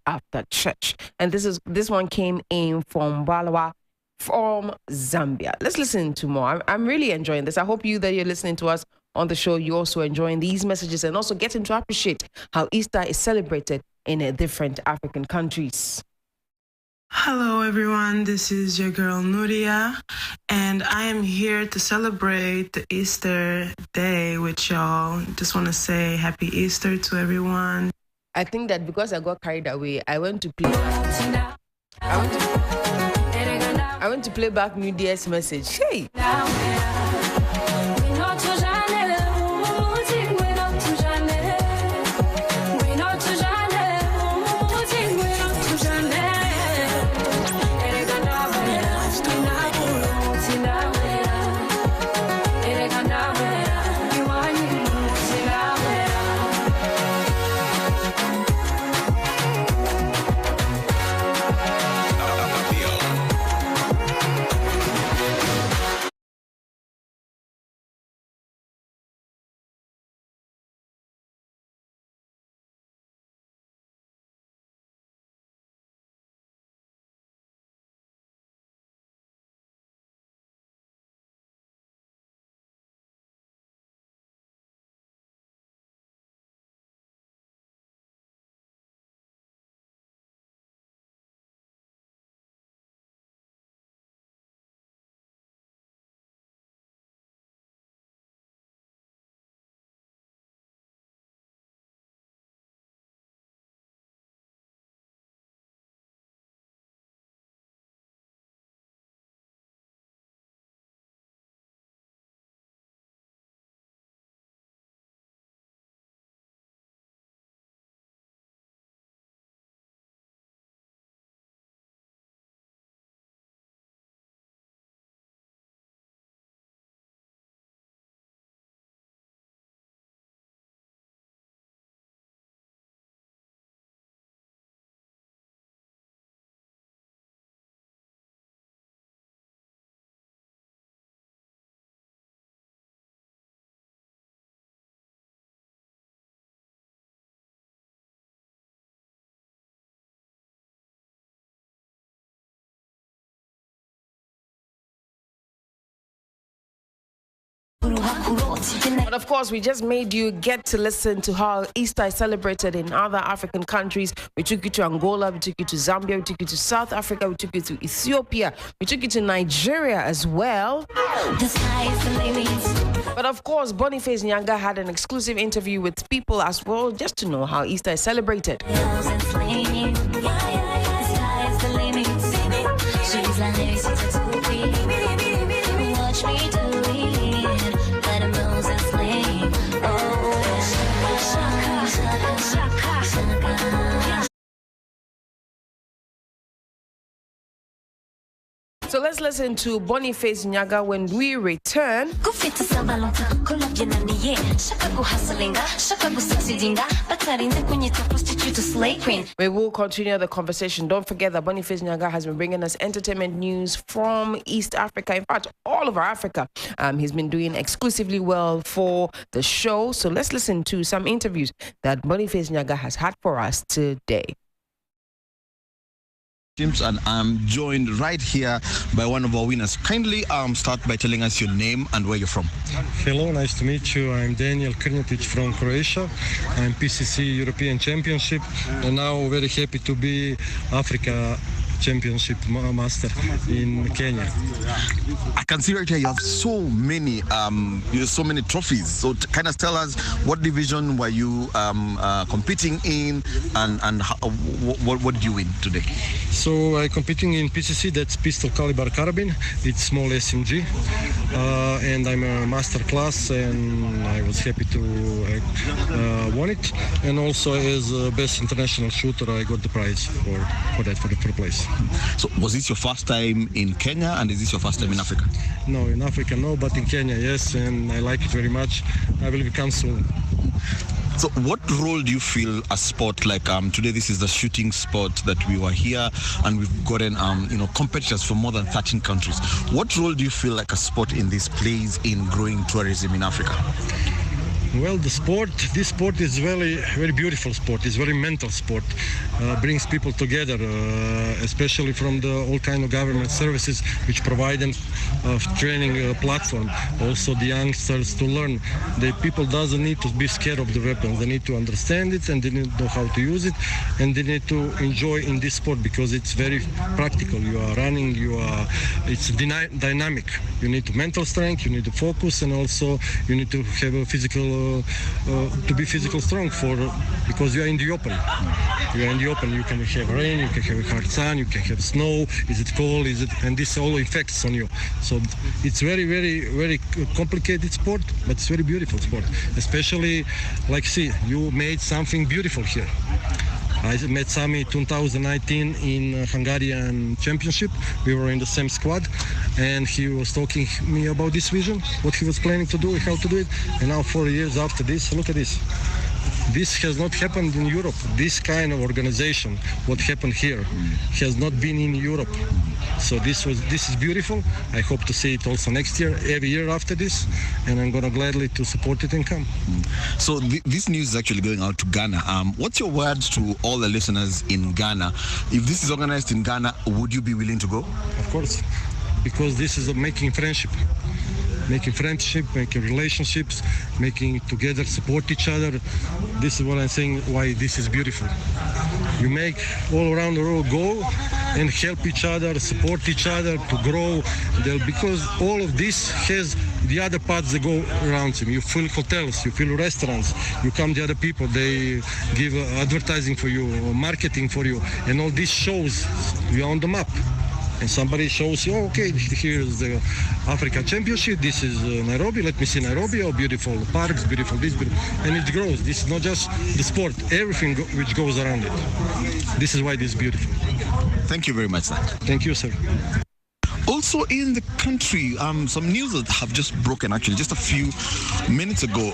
after church. And this one came in from Balawa from Zambia. Let's listen to more. I'm really enjoying this. I hope you that you're listening to us on the show, you're also enjoying these messages and also getting to appreciate how Easter is celebrated in different African countries. Hello, everyone. This is your girl Nuria, and I am here to celebrate the Easter day with y'all. Just want to say happy Easter to everyone. I think that because I got carried away, I went to play back New Year's message. Hey! But of course, we just made you get to listen to how Easter is celebrated in other African countries. We took you to Angola, we took you to Zambia, we took you to South Africa, we took you to Ethiopia, we took you to Nigeria as well. But of course, Boniface Nyanga had an exclusive interview with people as well, just to know how Easter is celebrated. So let's listen to Boniface Nyaga when we return. We will continue the conversation. Don't forget that Boniface Nyaga has been bringing us entertainment news from East Africa. In fact, all over Africa. He's been doing exclusively well for the show. So let's listen to some interviews that Boniface Nyaga has had for us today. And I'm joined right here by one of our winners. Kindly start by telling us your name and where you're from. Hello, nice to meet you. I'm Daniel Krnjatic from Croatia. I'm PCC European Championship and now very happy to be Africa Championship Master in Kenya. I can see right here you have so many trophies. So kind of tell us what division were you competing in and how, what did you win today? So I'm competing in PCC, that's pistol caliber carabine. It's small SMG, and I'm a master class, and I was happy to won it. And also as best international shooter, I got the prize for the place. So was this your first time in Kenya, and is this your first time in Africa? No, in Africa no, but in Kenya yes, and I like it very much. I will become soon. So what role do you feel a sport like today? This is the shooting sport that we were here, and we've gotten competitors from more than 13 countries. What role do you feel like a sport in this plays in growing tourism in Africa? Well, this sport is very beautiful sport. It's very mental sport. Brings people together, especially from all kind of government services which provide them training platform. Also the youngsters to learn. The people doesn't need to be scared of the weapons. They need to understand it and they need to know how to use it, and they need to enjoy in this sport because it's very practical. You are running, it's dynamic. You need mental strength, you need to focus, and also you need to have a physical to be physical strong because you are in the open. You are in the open. You can have rain, you can have hard sun, you can have snow. Is it cold? And this all effects on you. So it's very, very, very complicated sport, but it's very beautiful sport. Especially, you made something beautiful here. I met Sami 2019 in Hungarian Championship. We were in the same squad, and he was talking to me about this vision, what he was planning to do, how to do it. And now 4 years after this, look at this. This has not happened in Europe. This kind of organization, what happened here, has not been in Europe. So this is beautiful. I hope to see it also next year, every year after this, and I'm going to gladly to support it and come. So this news is actually going out to Ghana. What's your words to all the listeners in Ghana? If this is organized in Ghana, would you be willing to go? Of course, because this is making friendship, making relationships, making together, support each other. This is what I'm saying, why this is beautiful. You make all around the world go and help each other, support each other to grow. Because all of this has the other parts that go around him. You fill hotels, you fill restaurants, you come the other people, they give advertising for you, marketing for you, and all this shows you on the map. And somebody shows you, okay, here's the Africa Championship, this is Nairobi, let me see Nairobi, beautiful parks, beautiful this, and it grows. This is not just the sport, everything which goes around it. This is why this is beautiful. Thank you very much, sir. Thank you, sir. Also in the country, some news that have just broken actually just a few minutes ago.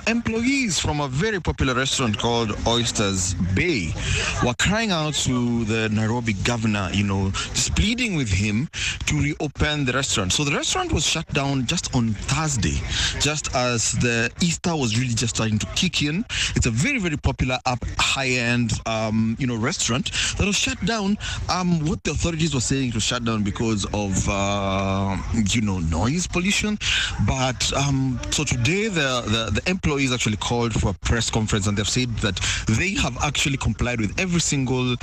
Employees from a very popular restaurant called Oysters Bay were crying out to the Nairobi governor, just pleading with him to reopen the restaurant. So the restaurant was shut down just on Thursday, just as the Easter was really just starting to kick in. It's a very, very popular high-end, restaurant that was shut down. What the authorities were saying to shut shut down because of noise pollution. But so today the employees actually called for a press conference, and they've said that they have actually complied with every single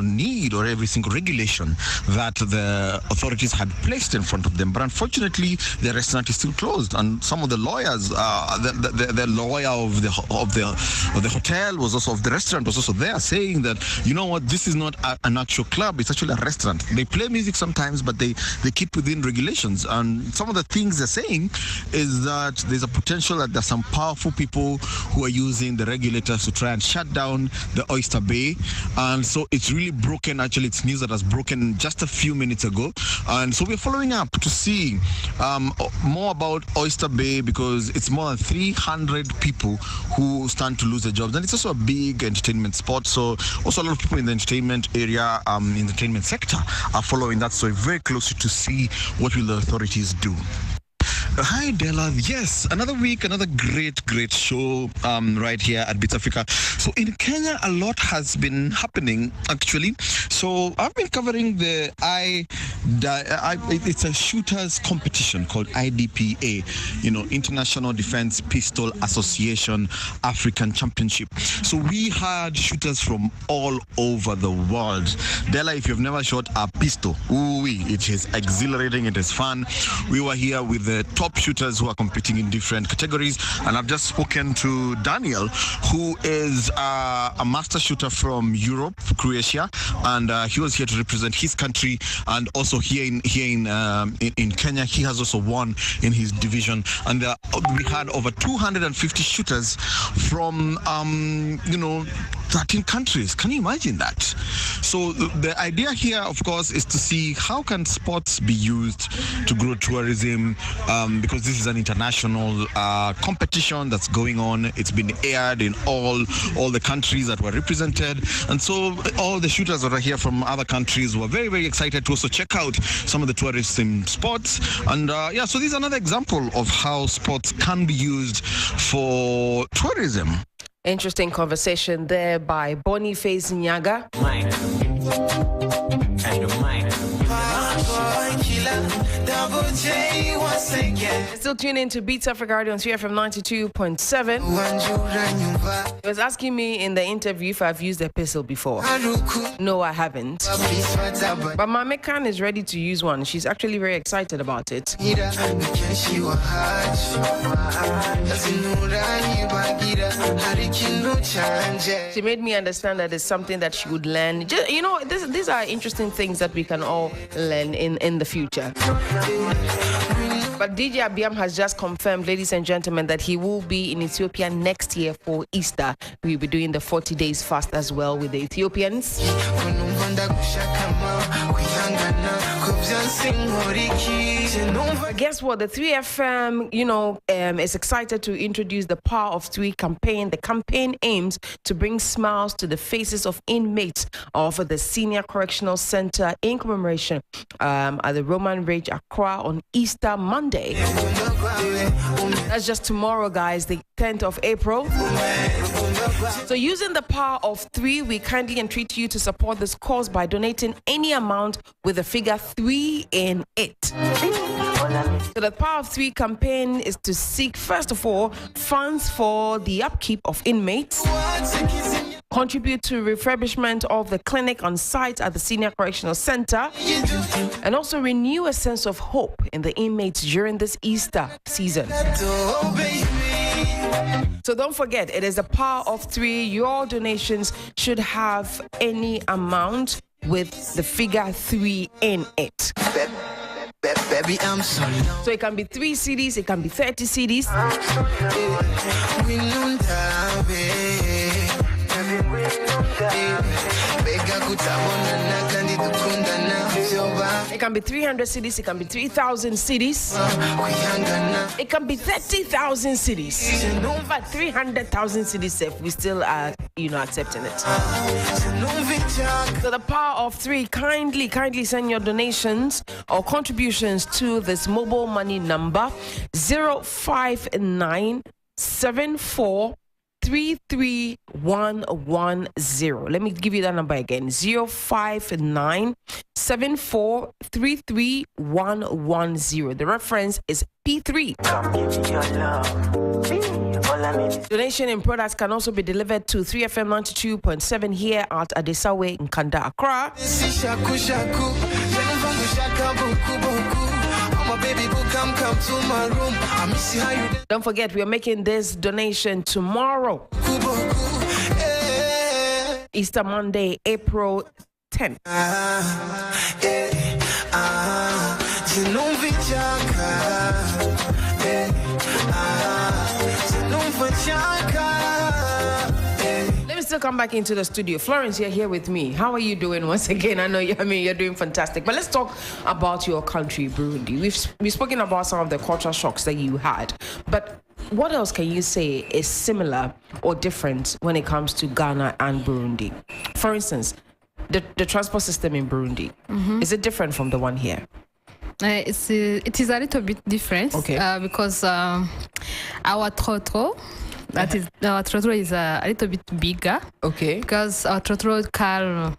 need or every single regulation that the authorities had placed in front of them. But unfortunately, the restaurant is still closed, and some of the lawyers, the lawyer of the hotel was also of the restaurant was also there, saying that, you know what, this is not an actual club, it's actually a restaurant. They play music sometimes, but they keep within regulations. And some of the things they're saying is that there's a potential that there's some powerful people who are using the regulators to try and shut down the Oyster Bay. And so it's really broken. Actually, it's news that has broken just a few minutes ago. And so we're following up to see more about Oyster Bay, because it's more than 300 people who stand to lose their jobs. And it's also a big entertainment spot. So also a lot of people in the entertainment area, in the entertainment sector, are following that story very closely to see what will the authorities do. Hi, Dela. Yes, another week, another great show right here at Beats Africa. So in Kenya, a lot has been happening, actually. So I've been covering it's a shooters competition called IDPA, International Defense Pistol Association African Championship. So we had shooters from all over the world. Dela, if you've never shot a pistol, it is exhilarating, it is fun. We were here with the top shooters who are competing in different categories, and I've just spoken to Daniel, who is a master shooter from Europe, Croatia, and he was here to represent his country. And also here in Kenya, he has also won in his division. And we had over 250 shooters from 13 countries. Can you imagine that? So the idea here, of course, is to see how can sports be used to grow tourism, because this is an international competition that's going on. It's been aired in all the countries that were represented, and so all the shooters that are here from other countries were very, very excited to also check out some of the tourism spots. And so this is another example of how sports can be used for tourism. Interesting conversation there by Boniface Nyaga. Still tuned in to Beats Africa Radio on 3FM 92.7. He was asking me in the interview if I've used a pistol before. No, I haven't. But my mekan is ready to use one. She's actually very excited about it. She made me understand that it's something that she would learn. These are interesting things that we can all learn in the future. But DJ Abiam has just confirmed, ladies and gentlemen, that he will be in Ethiopia next year for Easter. We'll be doing the 40 days fast as well with the Ethiopians. Guess what? The 3FM, is excited to introduce the Power of Three campaign. The campaign aims to bring smiles to the faces of inmates of the Senior Correctional Center in commemoration at the Roman Rage Accra on Easter Monday. That's just tomorrow, guys, the 10th of April. So using the Power of Three, we kindly entreat you to support this cause by donating any amount with the figure 3 in it. So the Power of Three campaign is to seek, first of all, funds for the upkeep of inmates, contribute to refurbishment of the clinic on site at the Senior Correctional Center, and also renew a sense of hope in the inmates during this Easter season. So don't forget, it is the Power of Three. Your donations should have any amount with the figure 3 in it. Baby, I'm so low. So it can be 3 CDs, it can be 30 CDs. It can be 300 CDs, it can be 3,000 CDs. It can be 30,000 CDs. Over 300,000 CDs if we still are, accepting it. So the Power of Three, kindly send your donations or contributions to this mobile money number 05974 5933110. Let me give you that number again. 05974333110. The reference is P3. Donation in products can also be delivered to 3FM 92.7 here at Adesawe in Kanda, Accra. Don't forget, we are making this donation tomorrow, Easter Monday, April 10th. Let me still come back into the studio. Florence, you're here with me. How are you doing once again? I know you're doing fantastic. But let's talk about your country, Burundi. We've spoken about some of the cultural shocks that you had. But what else can you say is similar or different when it comes to Ghana and Burundi? For instance, the transport system in Burundi, is it different from the one here? It is a little bit different, because our trotro, our trotro is a little bit bigger. Okay. Because our trotro carry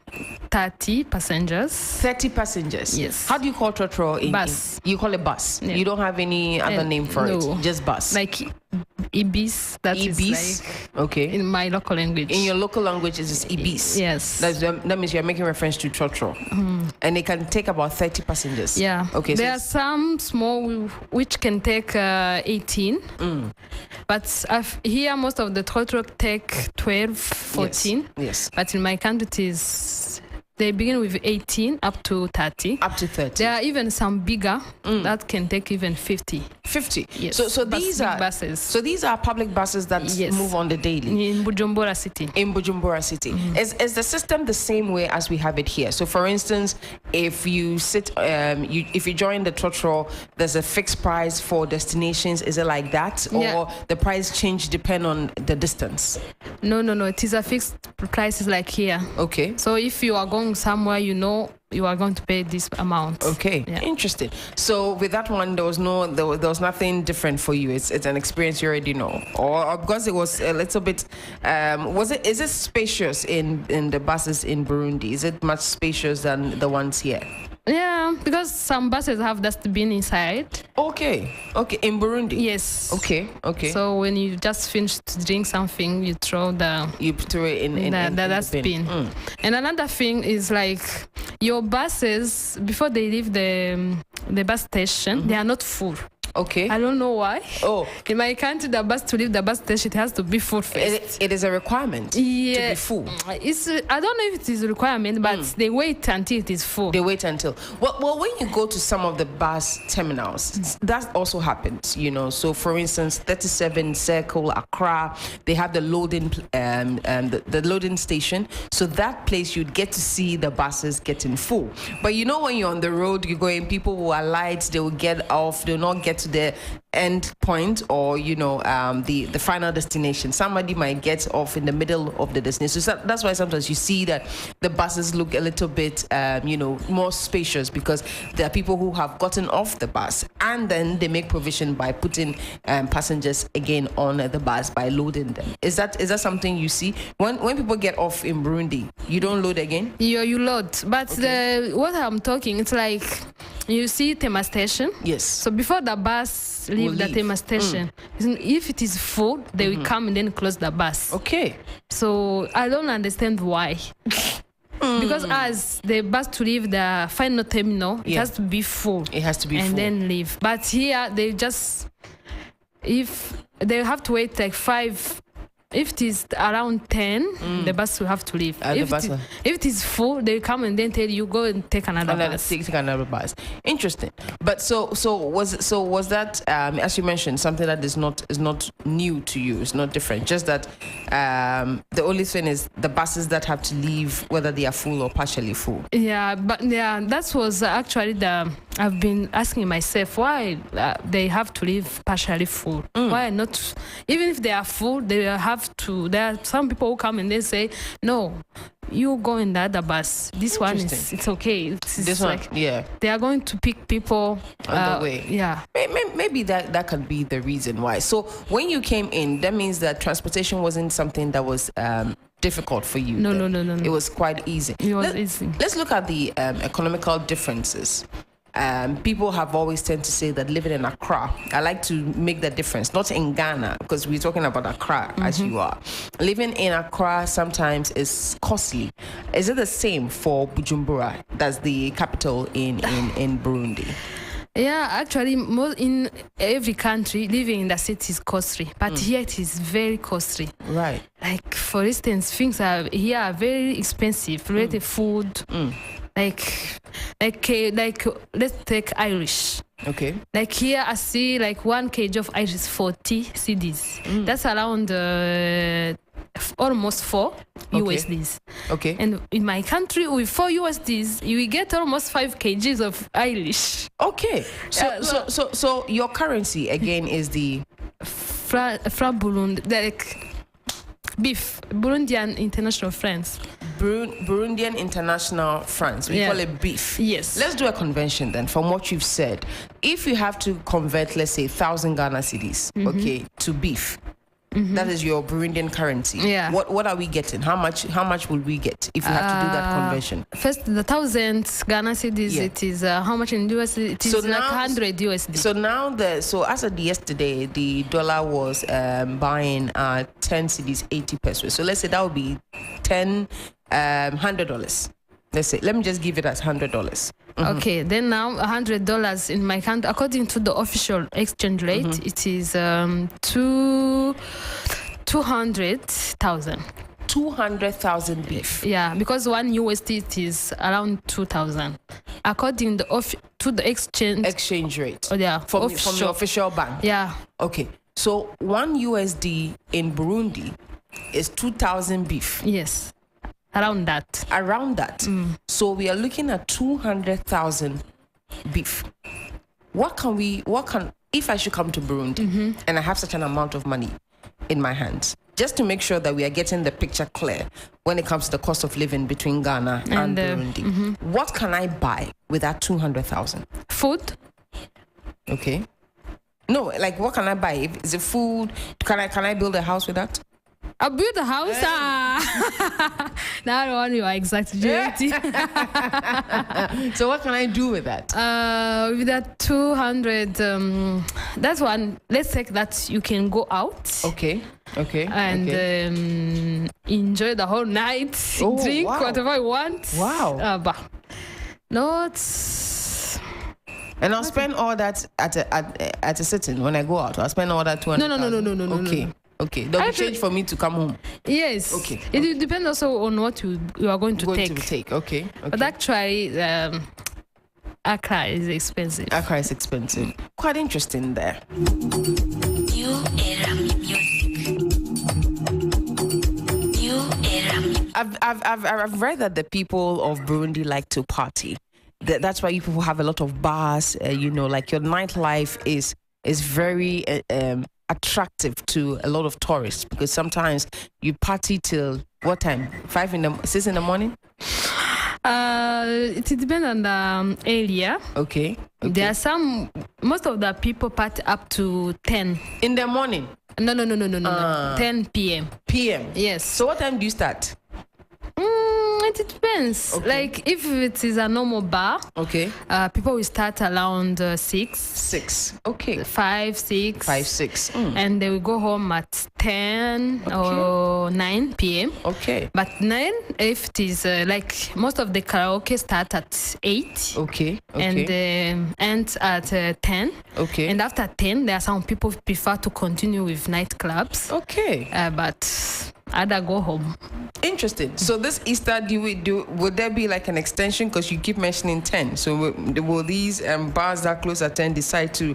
30 passengers. 30 passengers? Yes. How do you call trotro? Bus. You call it bus? Yeah. You don't have any other name for it? Just bus? Like Ibis. That is like in my local language. In your local language, it's Ibis. Yes. That means you're making reference to trotro. And it can take about 30 passengers. Yeah. Okay. There are some small which can take 18. But here, most of the trotro take 12, 14. Yes. But in my country, it is... They begin with 18 up to 30. Up to 30. There are even some bigger that can take even 50. 50. Yes. So these are buses. So these are public buses that move on the daily. In Bujumbura City. In Bujumbura City. Is the system the same way as we have it here? So for instance, if you if you join the trotro, there's a fixed price for destinations. Is it like that, or the price change depend on the distance? No. It is a fixed price, like here. Okay. So if you are going somewhere, you know you are going to pay this amount. Okay, interesting. So with that one, there was nothing different for you. It's an experience you already know, or because it was a little bit. Is it spacious in the buses in Burundi? Is it much spacious than the ones here? Yeah, because some buses have dustbin inside. Okay. In Burundi. Yes. Okay. So when you just finish to drink something, you throw it in the dustbin. And another thing is like your buses before they leave the bus station, they are not full. Okay. I don't know why. In my country, the bus to leave the bus station, it has to be full first. It is a requirement to be full. I don't know if it is a requirement, but they wait until it is full. They wait until. Well, when you go to some of the bus terminals, that also happens, So, for instance, 37 Circle, Accra, they have the loading, the loading station. So that place, you'd get to see the buses getting full. But when you're on the road, you're going, people will alight, they will get off, they'll not get to the end point or the final destination. Somebody might get off in the middle of the destination. So that's why sometimes you see that the buses look a little bit more spacious, because there are people who have gotten off the bus and then they make provision by putting passengers again on the bus by loading them. Is that something you see when people get off in Burundi? You don't load again? You load, but what I'm talking, it's like you see Tema station. Yes. So before the bus leave the Tema station, if it is full, they will come and then close the bus. Okay. So I don't understand why. Because as the bus to leave the final terminal, it has to be full. It has to be full. And then leave. But here, if they have to wait like 5. If it is around 10, the bus will have to leave. If it is full, they come and then tell you go and take another bus. Take another bus. Interesting. But so was that as you mentioned, something that is not new to you? It's not different. Just that the only thing is the buses that have to leave, whether they are full or partially full. Yeah, but that was actually the I've been asking myself why they have to live partially full. Why not? Even if they are full, they have to. There are some people who come and they say, "No, you go in the other bus. This one it's okay." This one, like, they are going to pick people on the way. Yeah, maybe that could be the reason why. So when you came in, that means that transportation wasn't something that was difficult for you. No. It was quite easy. It was easy. Let's look at the economical differences. People have always tend to say that living in Accra, I like to make that difference, not in Ghana, because we're talking about Accra as you are. Living in Accra sometimes is costly. Is it the same for Bujumbura? That's the capital in Burundi. Yeah, actually, in every country, living in the city is costly, but here it is very costly. Right. Like, for instance, things here are very expensive, related food. Like let's take Irish. Okay. Like here I see like 1 kg of Irish is 40 cedis. That's around almost 4 USDs. Okay. And in my country with 4 USDs, you will get almost 5 kgs of Irish. Okay. So your currency again is the from Burundi, like beef, Burundian international francs. Burundian international francs. We call it beef. Yes. Let's do a convention then. From what you've said, if you have to convert, let's say, 1,000 Ghana cedis, to beef, that is your Burundian currency. Yeah. What are we getting? How much will we get if we have to do that conversion? First, the 1,000 Ghana cedis. It is how much in USD? It is like 100 USD. So now as of yesterday, the dollar was buying 10 cedis 80 pesos. So let's say that would be $100. Let's say, let me just give it as $100. Okay, then now $100 in my country, according to the official exchange rate, it is 200,000. 200,000 beef. Yeah, because 1 USD it is around 2,000. According to the exchange rate. Oh yeah, from the official bank. Yeah. Okay, so 1 USD in Burundi is 2,000 beef. Yes. Around that. So we are looking at 200,000 beef. What can if I should come to Burundi and I have such an amount of money in my hands, just to make sure that we are getting the picture clear when it comes to the cost of living between Ghana and Burundi. What can I buy with that 200,000? Food. Okay. No, like what can I buy? Is it food? Can I build a house with that? I'll build a house. That one you are exaggerating. So what can I do with that? With that 200, that's one. Let's take that you can go out. Okay. And enjoy the whole night. Drink whatever you want. Wow. But not. And I'll spend all that at a sitting when I go out. I'll spend all that 200. No. Okay, there'll be change for me to come home. Yes. Okay. It will depend also on what you are going to take. Okay. But actually, Accra is expensive. Quite interesting there. New era music. New era. I've read that the people of Burundi like to party. That's why you people have a lot of bars. Like your nightlife is very attractive to a lot of tourists, because sometimes you party till what time? 6 in the morning? It depends on the area. Okay. There are most of the people party up to 10 in the morning. No. 10 p.m. Yes. So what time do you start? It depends. Okay. Like if it is a normal bar, people will start around 6. Okay. 5, 6. And they will go home at 10 or 9 p.m. Okay. But 9, if it is like most of the karaoke start at 8. Okay. And ends at 10. Okay. And after 10, there are some people prefer to continue with nightclubs. Okay. But I'd go home. Interesting. So this Easter, would there be like an extension? Because you keep mentioning 10. So will these bars that close at 10 decide to,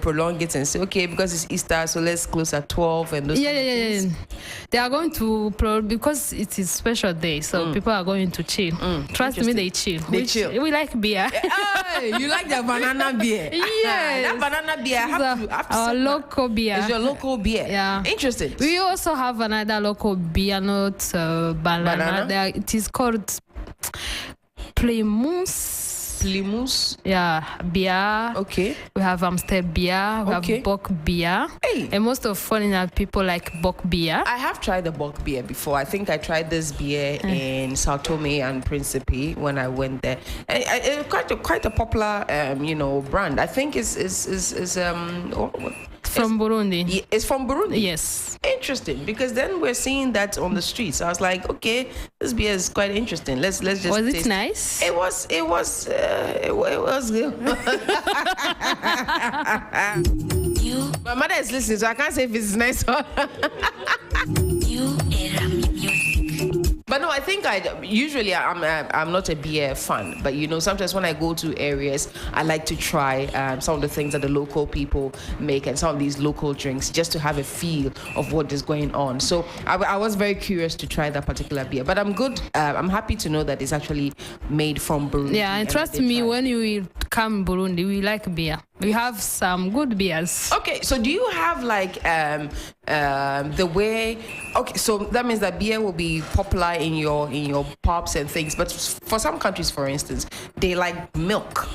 prolong it and say, okay, because it's Easter, so let's close at 12 and those Yeah. They are going to, because it is special day, so people are going to chill. Trust me, they chill. We like beer. Hey, you like the banana beer? Yes. That banana beer, I have to our local beer. It's your local beer. Yeah. Interesting. We also have another local beer, not banana. It is called Plymouth. Yeah, beer. Okay. We have Amstel beer. We have Bock beer. Hey. And most of foreigner people like Bock beer. I have tried the Bock beer before. I think I tried this beer in Sao Tome and Principe when I went there. And quite a popular, brand. I think it's from Burundi. It's from Burundi? Yes. Interesting, because then we're seeing that on the streets. I was like, okay, this beer is quite interesting. Let's just Was taste it nice? It was good. My mother is listening, so I can't say if it's nice or But no, I think I'm not a beer fan, but sometimes when I go to areas, I like to try some of the things that the local people make and some of these local drinks just to have a feel of what is going on. So I was very curious to try that particular beer, but I'm good. I'm happy to know that it's actually made from Burundi. Yeah, and trust me, when you come Burundi, we like beer. We have some good beers. Okay, so do you have like the way? Okay, so that means that beer will be popular in your pubs and things. But for some countries, for instance, they like milk.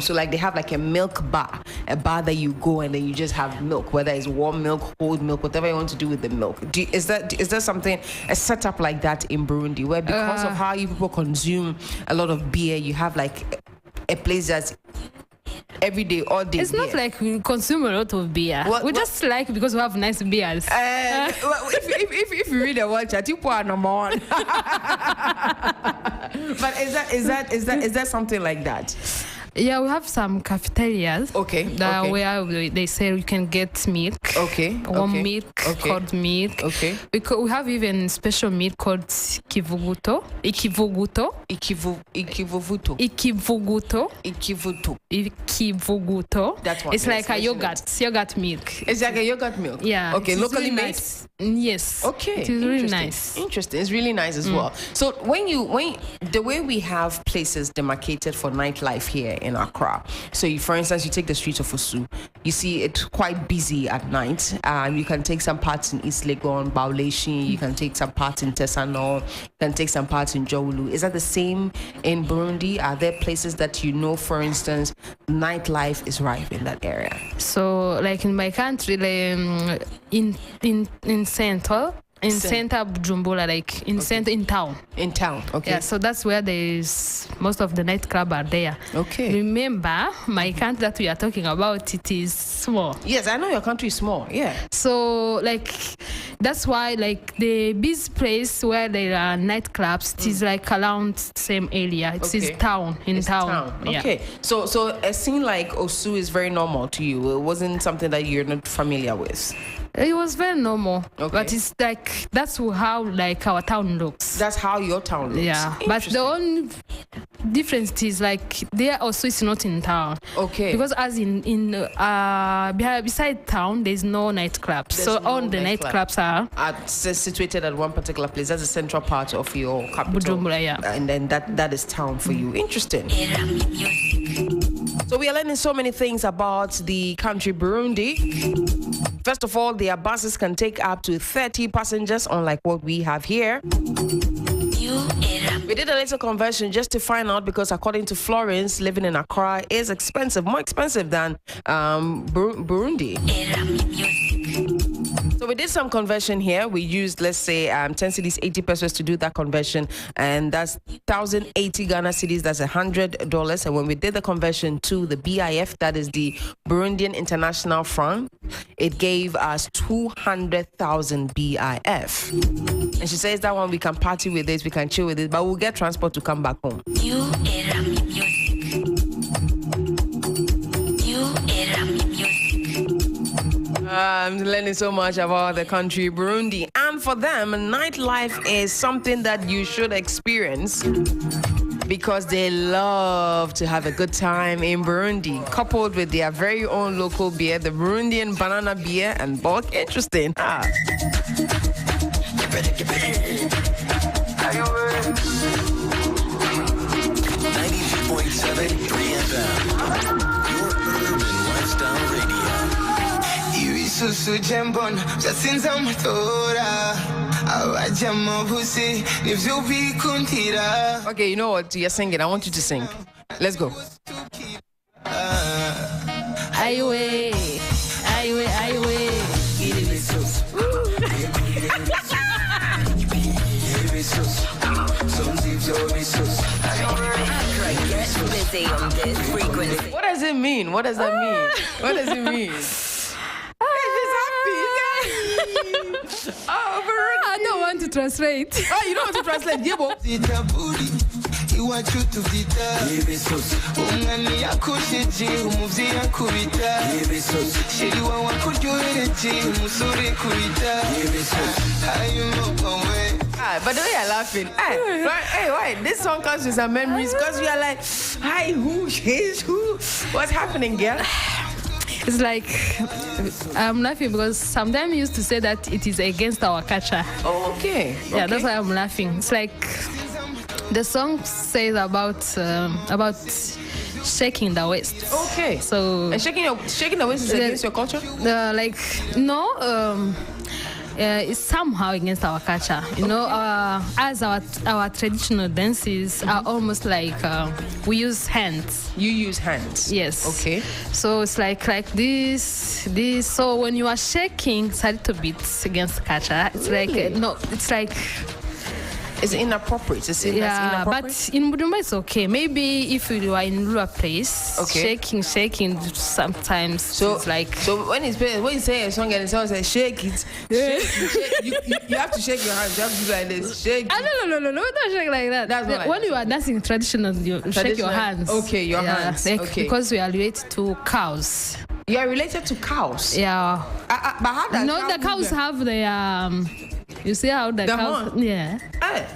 So like they have like a milk bar, a bar that you go and then you just have milk, whether it's warm milk, cold milk, whatever you want to do with the milk. Is there something a setup like that in Burundi where because of how you people consume a lot of beer, you have like a place that's every day, all day. It's beer. not like we consume a lot of beer. We just like because we have nice beers. If you read the word chat, you put number one. But is that something like that? Yeah, we have some cafeterias. Where they say you can get milk. Warm milk, cold milk. We have even special milk called Ikivuguto. That's what it's like a yogurt milk. It's like a yogurt milk. Yeah. Okay, locally really made. Nice. Yes. Okay. It is really nice. Interesting. It's really nice as well. So when the way we have places demarcated for nightlife here in Accra. So for instance, you take the streets of Osu. You see it's quite busy at night. You can take some parts in East Legon, Bauleshin. You can take some parts in Tesano. You can take some parts in Jowulu. Is that the same in Burundi? Are there places that for instance, nightlife is rife in that area? So like in my country, in central. Center Bujumbura, like in town. In town, okay. Yeah, so that's where there's most of the nightclub are there. Okay. Remember, my country that we are talking about, it is small. Yes, I know your country is small. Yeah. So like that's why like the busy place where there are nightclubs, it is like around same area. It is town. Town. Yeah. Okay. So a scene like Osu is very normal to you. It wasn't something that you're not familiar with. It was very normal, but it's like that's how like our town looks. That's how your town looks. Yeah, but the only difference is like there also is not in town. Okay. Because as in beside town, there's no nightclubs. So all the nightclubs are situated at one particular place. That's the central part of your capital. Bujumbura, yeah. And then that is town for you. Interesting. So we are learning so many things about the country Burundi. First of all, their buses can take up to 30 passengers, unlike what we have here. We did a little conversion just to find out because according to Florence, living in Accra is expensive, more expensive than Burundi. So we did some conversion here. We used, let's say, 10 cedis, 80 pesos to do that conversion. And that's 1,080 Ghana cedis. That's $100. And when we did the conversion to the BIF, that is the Burundian International Franc, it gave us 200,000 BIF. And she says that one we can party with this, we can chill with it, but we'll get transport to come back home. I'm learning so much about the country Burundi. And for them, nightlife is something that you should experience because they love to have a good time in Burundi, coupled with their very own local beer, the Burundian banana beer and bulk. Interesting. 92.7 3FM. Your urban lifestyle radio. Ibisusu jembon byasinza amatora abajama busi nivyo bikundira. Okay, you know what? You're singing. I want you to sing. Let's go. Aiwe, aiwe, aiwe. What does it mean? What does that mean? What does it mean? I don't want to translate. Oh, you don't want to translate? Yebo. But the way you're laughing, hey, why? This song comes with some memories because we are like, hi, who is who? What's happening, girl? It's like I'm laughing because sometimes we used to say that it is against our culture. Oh, okay. Yeah, that's why I'm laughing. It's like the song says about shaking the waist. Okay. So and shaking the waist is against your culture? Like no. It's somehow against our culture, you know. As our traditional dances are almost like we use hands. You use hands. Yes. Okay. So it's like this. So when you are shaking, it's a little bit against culture. It's really? like no. It's like. It's inappropriate. It's yeah, inappropriate? But in Burundi it's okay. Maybe if you are in rural place, shaking sometimes. So it's like. So when you say a song and someone says shake it, you have to shake your hands. You have to do like this. Shake. No, don't shake like that. That's not when you are dancing traditional, you shake your hands. Okay, your hands. Like, okay. Because we are related to cows. You are related to cows. Yeah. But how does the cows have their. You see how the cows. Horn? Yeah. Hey.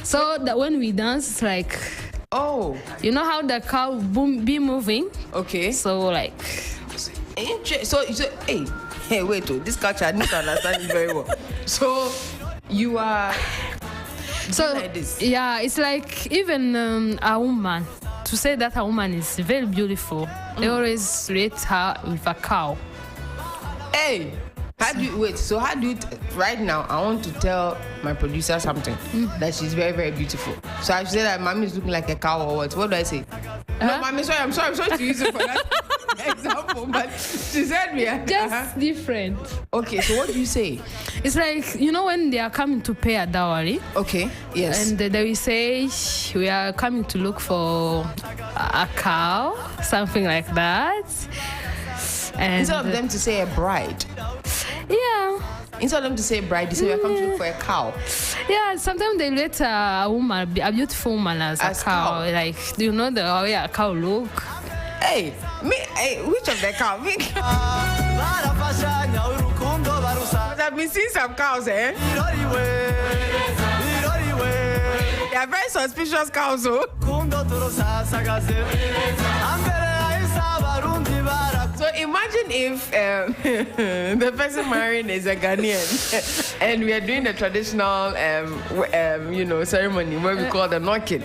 So that when we dance, it's like. Oh. You know how the cow be moving? Okay. So like. So hey, wait, this culture I need to understand it very well. So you are. So like this. Yeah, it's like even a woman. To say that a woman is very beautiful, they always rate her with a cow. Hey. How do you right now I want to tell my producer something that she's very, very beautiful. So I should say that mommy is looking like a cow or what? What do I say? No, mommy, sorry, I'm sorry to use it for that example, but she said me. Just different. Okay, so what do you say? It's like, you know, when they are coming to pay a dowry. Okay, yes. And they will say, we are coming to look for a cow, something like that. And instead of them to say a bride. Yeah. Instead of them to say bride, they say we're coming to look for a cow. Yeah, sometimes they let a woman, a beautiful woman as a cow. Like, do you know the way a cow look? Hey, which of the cow? I've been seeing some cows, eh? They are very suspicious cows, oh. So imagine if the person marrying is a Ghanaian and we are doing the traditional, ceremony where we call the knocking,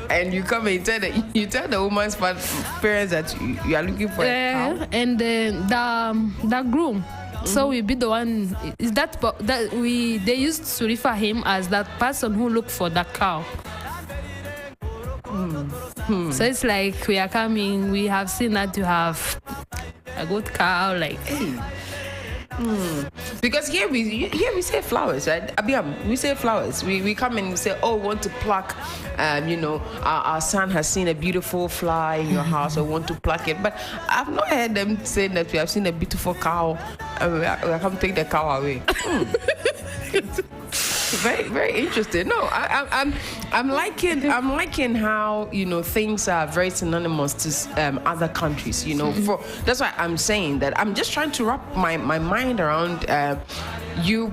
and you come and you tell the woman's parents that you are looking for a cow, and the groom. So we be the one. Is that they used to refer him as that person who looked for the cow. So it's like we are coming. We have seen that you have a good cow, like. Because here we say flowers, right? Abiyam, we say flowers. We come and we say, oh, we want to pluck. Our son has seen a beautiful fly in your house, or want to pluck it. But I've not heard them saying that we have seen a beautiful cow and we are come take the cow away. Very, very interesting. No, I'm liking how things are very synonymous to other countries. That's why I'm saying that I'm just trying to wrap my mind around you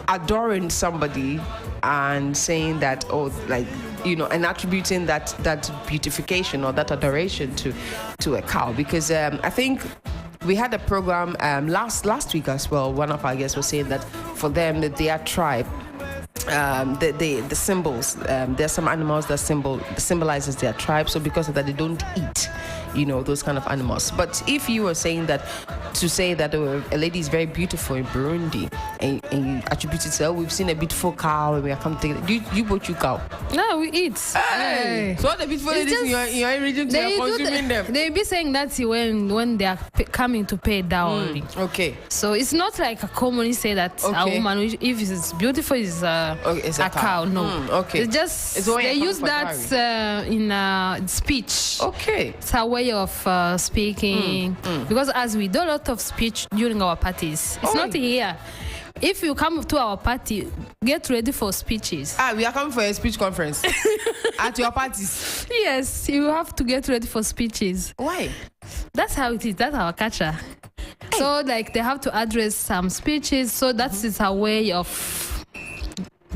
adoring somebody and saying that, and attributing that beautification or that adoration to a cow. Because I think we had a program last week as well. One of our guests was saying that for them, their tribe, the symbols, there are some animals that symbolizes their tribe. So because of that, they don't eat, those kind of animals. But if you were saying that, to say that a lady is very beautiful in Burundi, and you attribute it to, we've seen a beautiful cow and we are coming to take it. You bought you cow? No, we eat. Hey. So what the beautiful ladies in your region, they are consuming them? They be saying that when they are coming to pay dowry. Okay. So it's not like a commonly say that a woman, if it's beautiful, is a cow. No. Okay. It's just they use that in speech. Okay. It's a way of speaking. Because as we do a lot of speech during our parties, it's not here. If you come to our party, get ready for speeches. We are coming for a speech conference at your parties. Yes, you have to get ready for speeches. Why? That's how it is. That's our culture. Hey. So, they have to address some speeches. So that is a way of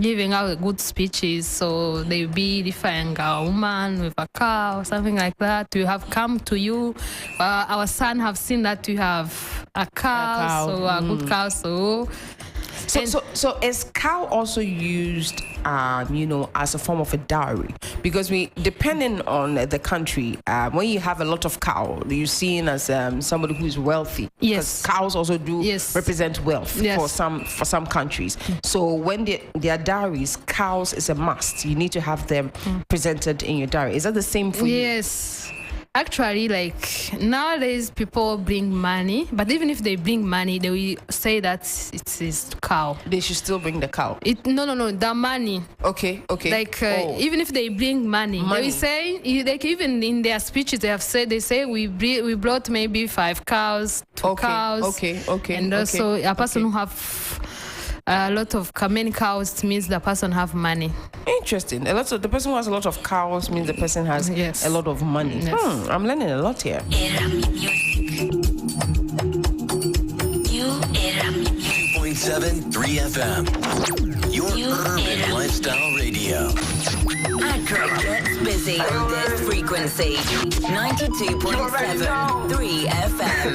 giving out good speeches. So they will be defying a woman with a cow, something like that. We have come to you. Our son have seen that you have a cow. So a good cow. So is cow also used, as a form of a dowry? Because depending on the country, when you have a lot of cow, you're seen as somebody who is wealthy. Yes. Because cows also do represent wealth for some countries. So when they are dowries, cows is a must. You need to have them presented in your dowry. Is that the same for you? Yes. Actually, nowadays people bring money, but even if they bring money, they will say that it is cow. They should still bring the cow. No, the money. Okay. Even if they bring money, they will say, even in their speeches, they say we brought maybe 5 cows, 2 cows. Okay. And also a person who have a lot of many cows means the person have money. Interesting. The person who has a lot of cows means the person has a lot of money. Yes. I'm learning a lot here. 2.73 FM. Your urban lifestyle radio. Accra gets busy on this frequency. 92.7 3 FM.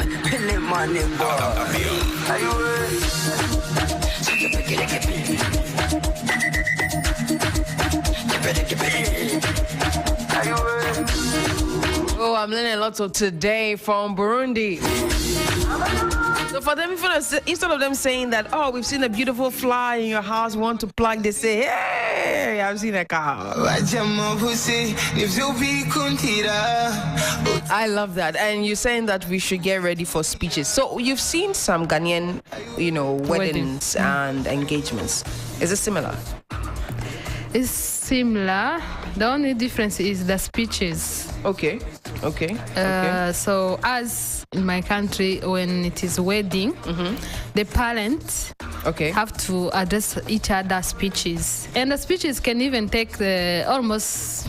Oh, I'm learning a lot today from Burundi. So for them, instead of them saying that, we've seen a beautiful fly in your house, we want to plug, they say, hey, I've seen a cow. I love that. And you're saying that we should get ready for speeches. So you've seen some Ghanaian, weddings and engagements. Is it similar? It's similar. The only difference is the speeches. Okay. So as in my country, when it is wedding, the parents have to address each other's speeches. And the speeches can even take almost...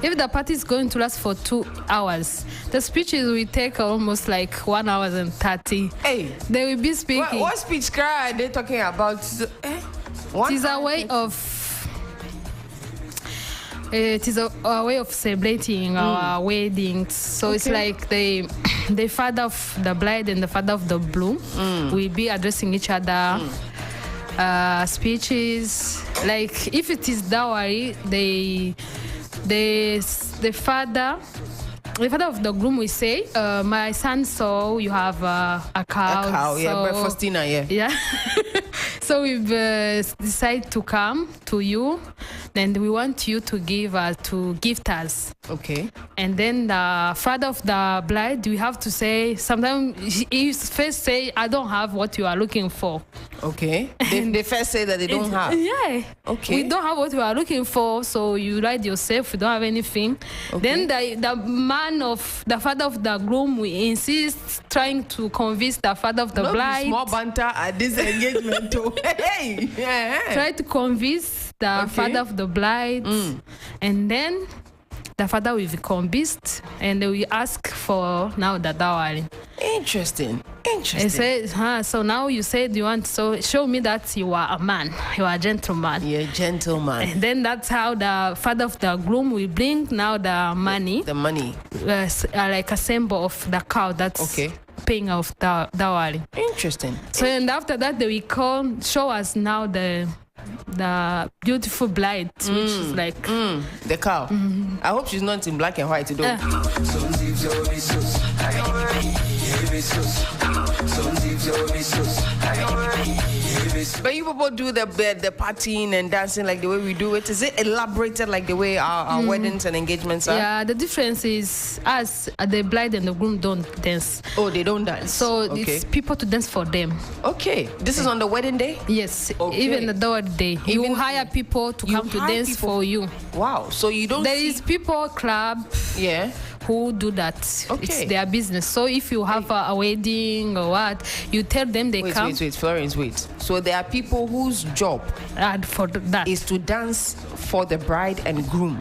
If the party is going to last for 2 hours, the speeches will take almost 1 hour and 30. Hey, they will be speaking. What speech are they talking about? It is a way of... It is a way of celebrating our weddings. So it's like the father of the bride and the father of the groom will be addressing each other. Speeches. If it is dowry, the father of the groom will say, my son saw you have a cow. A cow, breakfast dinner, Yeah. So we've decided to come to you, and we want you to gift us. Okay. And then the father of the bride, we have to say, sometimes he first say, I don't have what you are looking for. Okay. They first say that they don't have. Yeah. Okay. We don't have what you are looking for, so you write yourself, we don't have anything. Okay. Then the father of the groom, we insist, trying to convince the father of the bride. Small banter at this engagement too. Hey. Try to convince the father of the bride, and then the father will be convinced, and they will ask for now the dowry. Interesting. Interesting. So now you said you want to show me that you are a man, you are a gentleman. You're a gentleman. And then that's how the father of the groom will bring now the money. The money. Like a symbol of the cow that's paying off the dowry. Interesting. So and after that they will show us now the beautiful bride, which is like the cow. I hope she's not in black and white today. But you people do the partying and dancing like the way we do it. Is it elaborated like the way our weddings and engagements are? Yeah, the difference is us, the bride and the groom don't dance. Oh, they don't dance. So it's people to dance for them. Okay. This is on the wedding day? Yes. Even the dowry day. You hire people to come to dance for you. Wow. So you don't There is people club. Yeah. Who do that? It's their business. So if you have a wedding or what, you tell them they come. Wait, Florence, wait. So there are people whose job for that is to dance for the bride and groom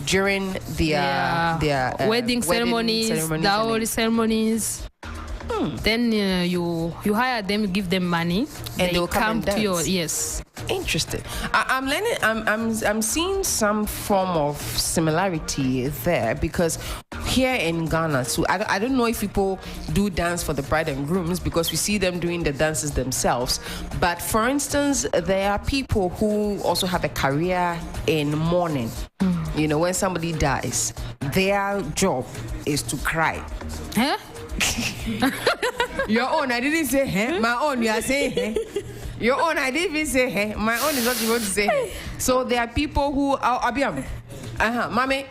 during their wedding ceremonies, dowry ceremonies. Then you hire them, you give them money, and they will come to your Interesting. I'm learning. I'm seeing some form of similarity there because here in Ghana, so I don't know if people do dance for the bride and grooms because we see them doing the dances themselves. But for instance, there are people who also have a career in mourning. You know, when somebody dies, their job is to cry. Huh? Your own, I didn't say hey. My own, you are saying hey. Your own, I didn't even say hey. My own is what you want to say hey. So there are people who are Abiam. Mame,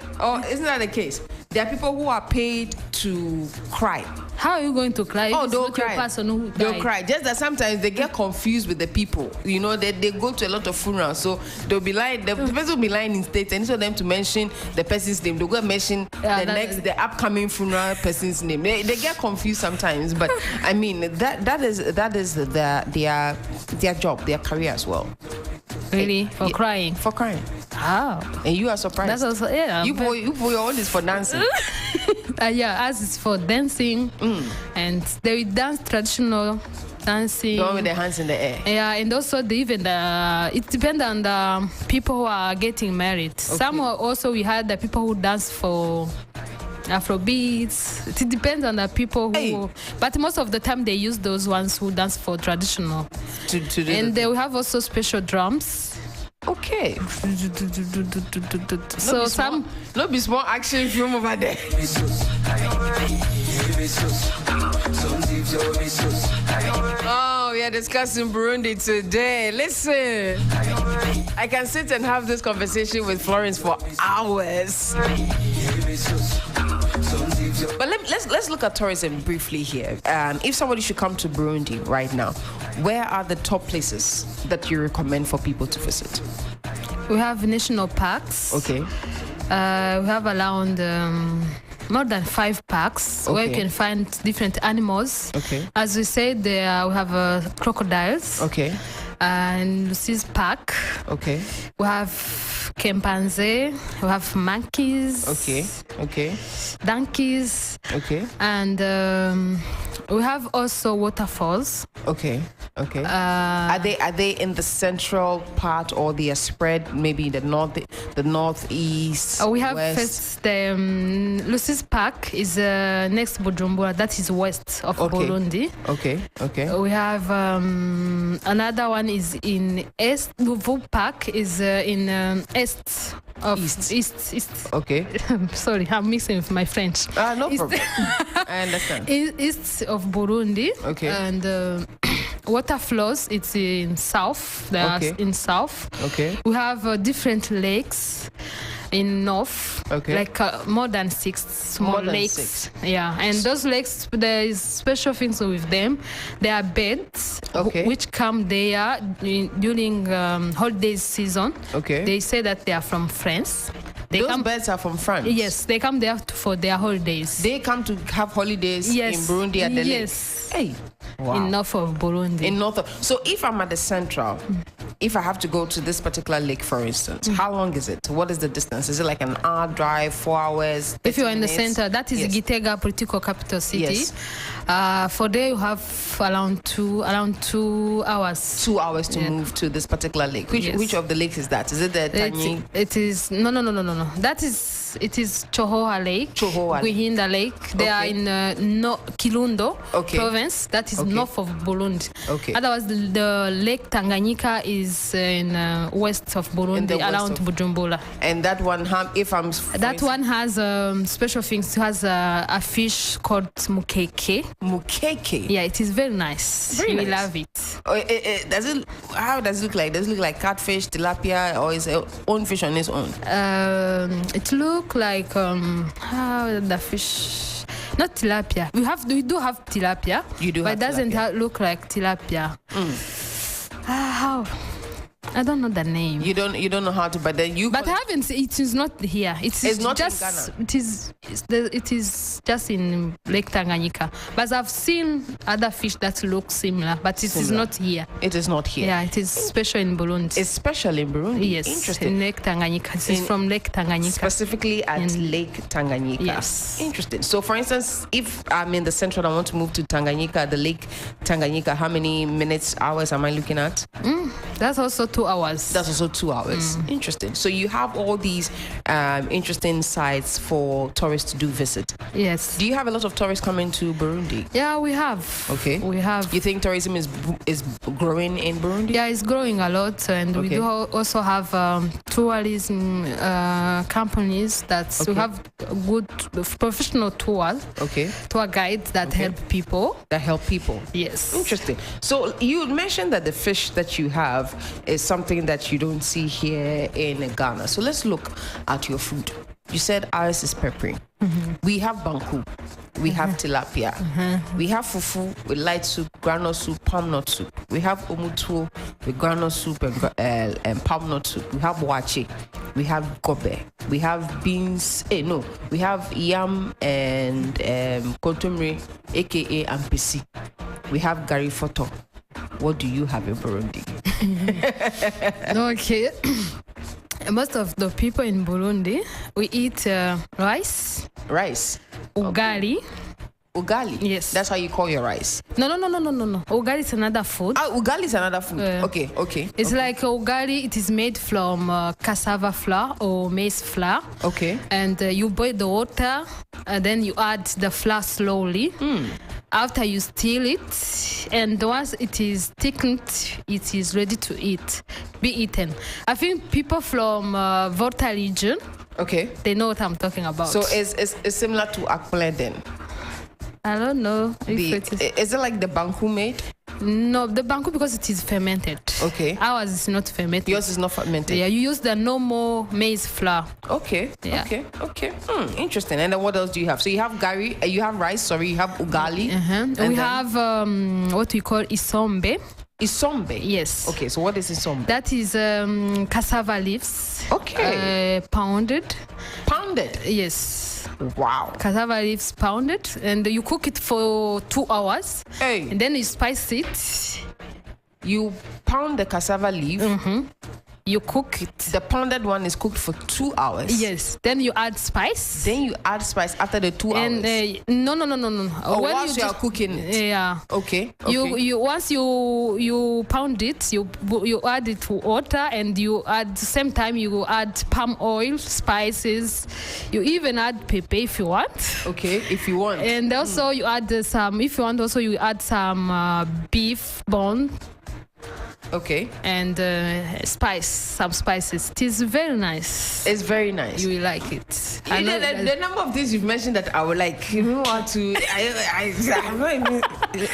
isn't that the case? There are people who are paid to cry. How are you going to cry? They'll cry. They'll cry. Just that sometimes they get confused with the people. You know, they go to a lot of funerals. So they'll be lying, the person will be lying in state, and instead of them to mention the person's name, they'll go mention the upcoming funeral person's name. They get confused sometimes. But I mean that is their job, their career as well. Really? For crying? For crying. Oh. And you are surprised. That's also, You for your own is for dancing. As it's for dancing. And they dance traditional dancing. The one with their hands in the air. Yeah, and also it depends on the people who are getting married. Okay. Some also we had the people who dance for Afrobeats. It depends on the people who, but most of the time they use those ones who dance for traditional. And they will have also special drums. Okay. So some not be small action film over there. Oh, we are discussing Burundi today. Listen, I can sit and have this conversation with Florence for hours. But let's look at tourism briefly here. If somebody should come to Burundi right now, where are the top places that you recommend for people to visit? We have national parks. Okay. We have around more than 5 parks where you can find different animals. Okay. As we said, we have crocodiles. Okay. And Lucy's Park. Okay. We have chimpanzee. We have monkeys. Okay. Donkeys. Okay. And we have also waterfalls. Okay. Are they in the central part or they are spread maybe in the northeast? We have west? first Lucy's Park is next Bujumbura. That is west of Burundi. Okay. We have another one is in East. Nouveau Park is in east of East. Okay. Sorry, I'm mixing with my French. No problem. I understand. East of Burundi. Okay. And water flows. It's in south. In south. Okay. We have different lakes in north. Okay. Like more than 6 small lakes. 6. Yeah, and those lakes, there is special things with them. They are beds which come there during holiday season. Okay. They say that they are from France. Those birds are from France? Yes, they come there for their holidays. They come to have holidays in Burundi at the lake? Yes. Hey. Wow. In north of Burundi. So if I'm at the central if I have to go to this particular lake, for instance, how long is it? What is the distance? Is it like an hour drive, 4 hours? If you're in the minutes? center, that is Gitega political capital city. Yes. For there you have around 2 hours. 2 hours to move to this particular lake. Which of the lakes is that? Is it the Tanyi? It is no. It is Chohoa Lake. Guhinda Lake. They are in Kirundo province. That is north of Burundi. Okay. Otherwise, the Lake Tanganyika is in west of Burundi, around Bujumbura. And that one, that one has special things. It has a fish called mukeke. Mukeke. Yeah, it is very nice. You will love it. How does it look like? Does it look like catfish, tilapia, or is it own fish on its own? It look like how the fish. Not tilapia. We do have tilapia. You do, but it doesn't look like tilapia. How? I don't know the name. You don't know how to, but then you. But I haven't. It is not here. It's not just in Ghana. It is just in Lake Tanganyika. But I've seen other fish that look similar, but it is not here. It is not here. Yeah, it is special in Burundi. It's special in Burundi. Yes, interesting. In Lake Tanganyika. It is from Lake Tanganyika. Specifically at Lake Tanganyika. Yes. Interesting. So, for instance, if I'm in the central, I want to move to Tanganyika, the Lake Tanganyika. How many minutes, hours am I looking at? That's also 2 hours. That's also 2 hours. Interesting. So you have all these interesting sites for tourists to do visit. Yes. Do you have a lot of tourists coming to Burundi? Yeah, we have. Okay. We have. You think tourism is growing in Burundi? Yeah, it's growing a lot, and we do also have tourism companies that we have good professional tours. Okay. Tour guides that help people. Yes. Interesting. So you mentioned that the fish that you have is something that you don't see here in Ghana. So let's look at your food. You said ours is peppery. We have banku. We have tilapia. We have fufu with light soup, groundnut soup, palm nut soup. We have omutuo with groundnut soup and palm nut soup. We have wache. We have gobe. We have beans. We have yam and kontomire, aka ampesi. We have gari foto. What do you have in Burundi? Okay. Most of the people in Burundi, we eat rice. Rice? Ugali. Ugali? Yes. That's how you call your rice? No. Ugali is another food. Ugali is another food. Okay. It's like ugali. It is made from cassava flour or maize flour. Okay. And you boil the water, and then you add the flour slowly. After you stir it, and once it is thickened, it is ready to be eaten. I think people from Volta region, they know what I'm talking about. So it's similar to akpele then? I don't know. Is it like the banku made? No, the banku, because it is fermented. Okay. Ours is not fermented. Yours is not fermented? Yeah, you use the normal maize flour. Okay. Yeah. Okay. Interesting. And then what else do you have? So you have gari, you have rice, you have ugali. We have what we call isombe. Isombe? Yes. Okay, so what is isombe? That is cassava leaves. Okay. Pounded? Yes. Wow. Cassava leaves pounded, and you cook it for 2 hours. Hey. And then you spice it. You pound the cassava leaf. You cook it. The pounded one is cooked for 2 hours. Yes. Then you add spice. After the 2 hours. And no. Once you are cooking it. Yeah. Okay. You once you pound it, you add it to water, and you add same time you add palm oil, spices. You even add pepper if you want. Okay, if you want. And also you add some. If you want, also you add some beef bone. Okay. And some spices. It is very nice. It's very nice. You will like it. The number of things you've mentioned that I would like, you know what to...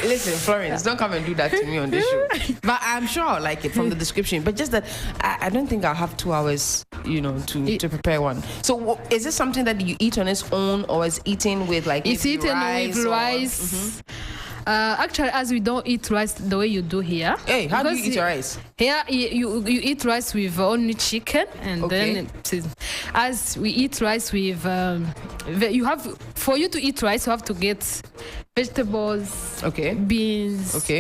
Listen, Florence, don't come and do that to me on this show. But I'm sure I'll like it from the description. But just that I don't think I'll have 2 hours, to prepare one. So is this something that you eat on its own, or is eaten with It's eaten rice with rice. Actually, as we don't eat rice the way you do here. Hey, how do you eat your rice? Here, you eat rice with only chicken, and then as we eat rice with, for you to eat rice, you have to get vegetables, beans,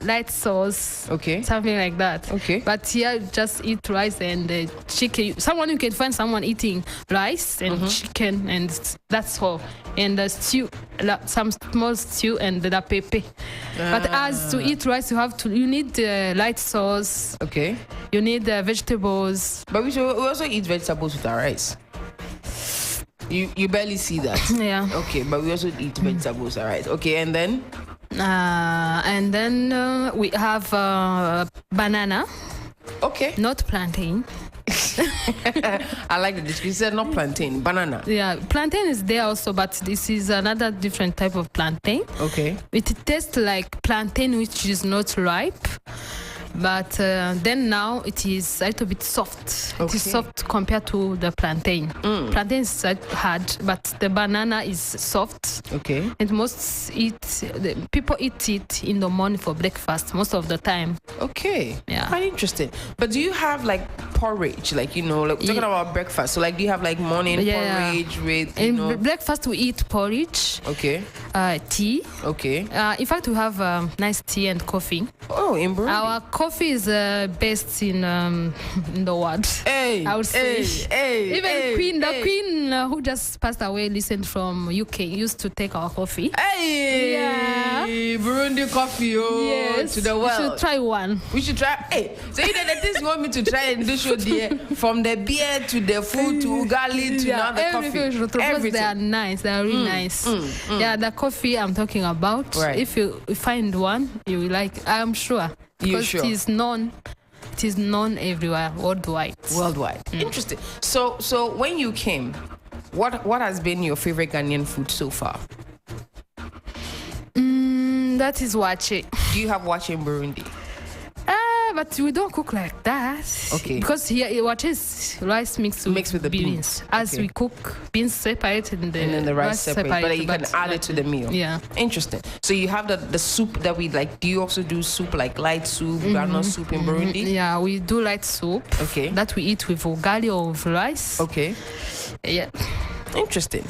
light sauce, something like that. But here, just eat rice and chicken. You can find someone eating rice and chicken, and that's all. And the stew, some small stew and the pepe. But as to eat rice, you need light sauce. You need vegetables. But we also eat vegetables with our rice. You barely see that. Yeah. Okay, but we also eat vegetables, all right. Okay, and then? We have banana. Okay. Not plantain. I like the description. You said not plantain, banana. Yeah, plantain is there also, but this is another different type of plantain. Okay. It tastes like plantain which is not ripe. But then now it is a little bit soft. It is soft compared to the plantain. Plantain is hard, but the banana is soft. Okay. And people eat it in the morning for breakfast most of the time. Okay. Yeah. Quite interesting. But do you have like porridge? Like, talking about breakfast. So like, do you have like morning porridge with, In breakfast we eat porridge. Okay. Tea. Okay. In fact, we have nice tea and coffee. Oh, in Burundi. Our coffee is best in the world. Hey, I would say. Even the queen who just passed away, listened from UK, used to take our coffee. Hey, yeah. Burundi coffee, yes. To the world. We should try one. We should try. Hey, so the things you want me to try in this show, dear, from the beer to the food to ugali to now the coffee. Everything. They are nice. They are really nice. Yeah, the coffee I'm talking about. Right. If you find one, you will like. I'm sure. Because it is known everywhere, worldwide. Interesting. So when you came, what has been your favorite Ghanaian food so far? That is wache. Do you have wache in Burundi? But we don't cook like that. Okay. Because here wache is rice mixed with the beans. As we cook beans separate and then the rice separate. But you can add it to the meal. Yeah. Interesting. So you have the soup that we like. Do you also do soup like light soup, groundnut soup in Burundi? Yeah, we do light soup. Okay. That we eat with ugali or with rice. Okay. Yeah. Interesting.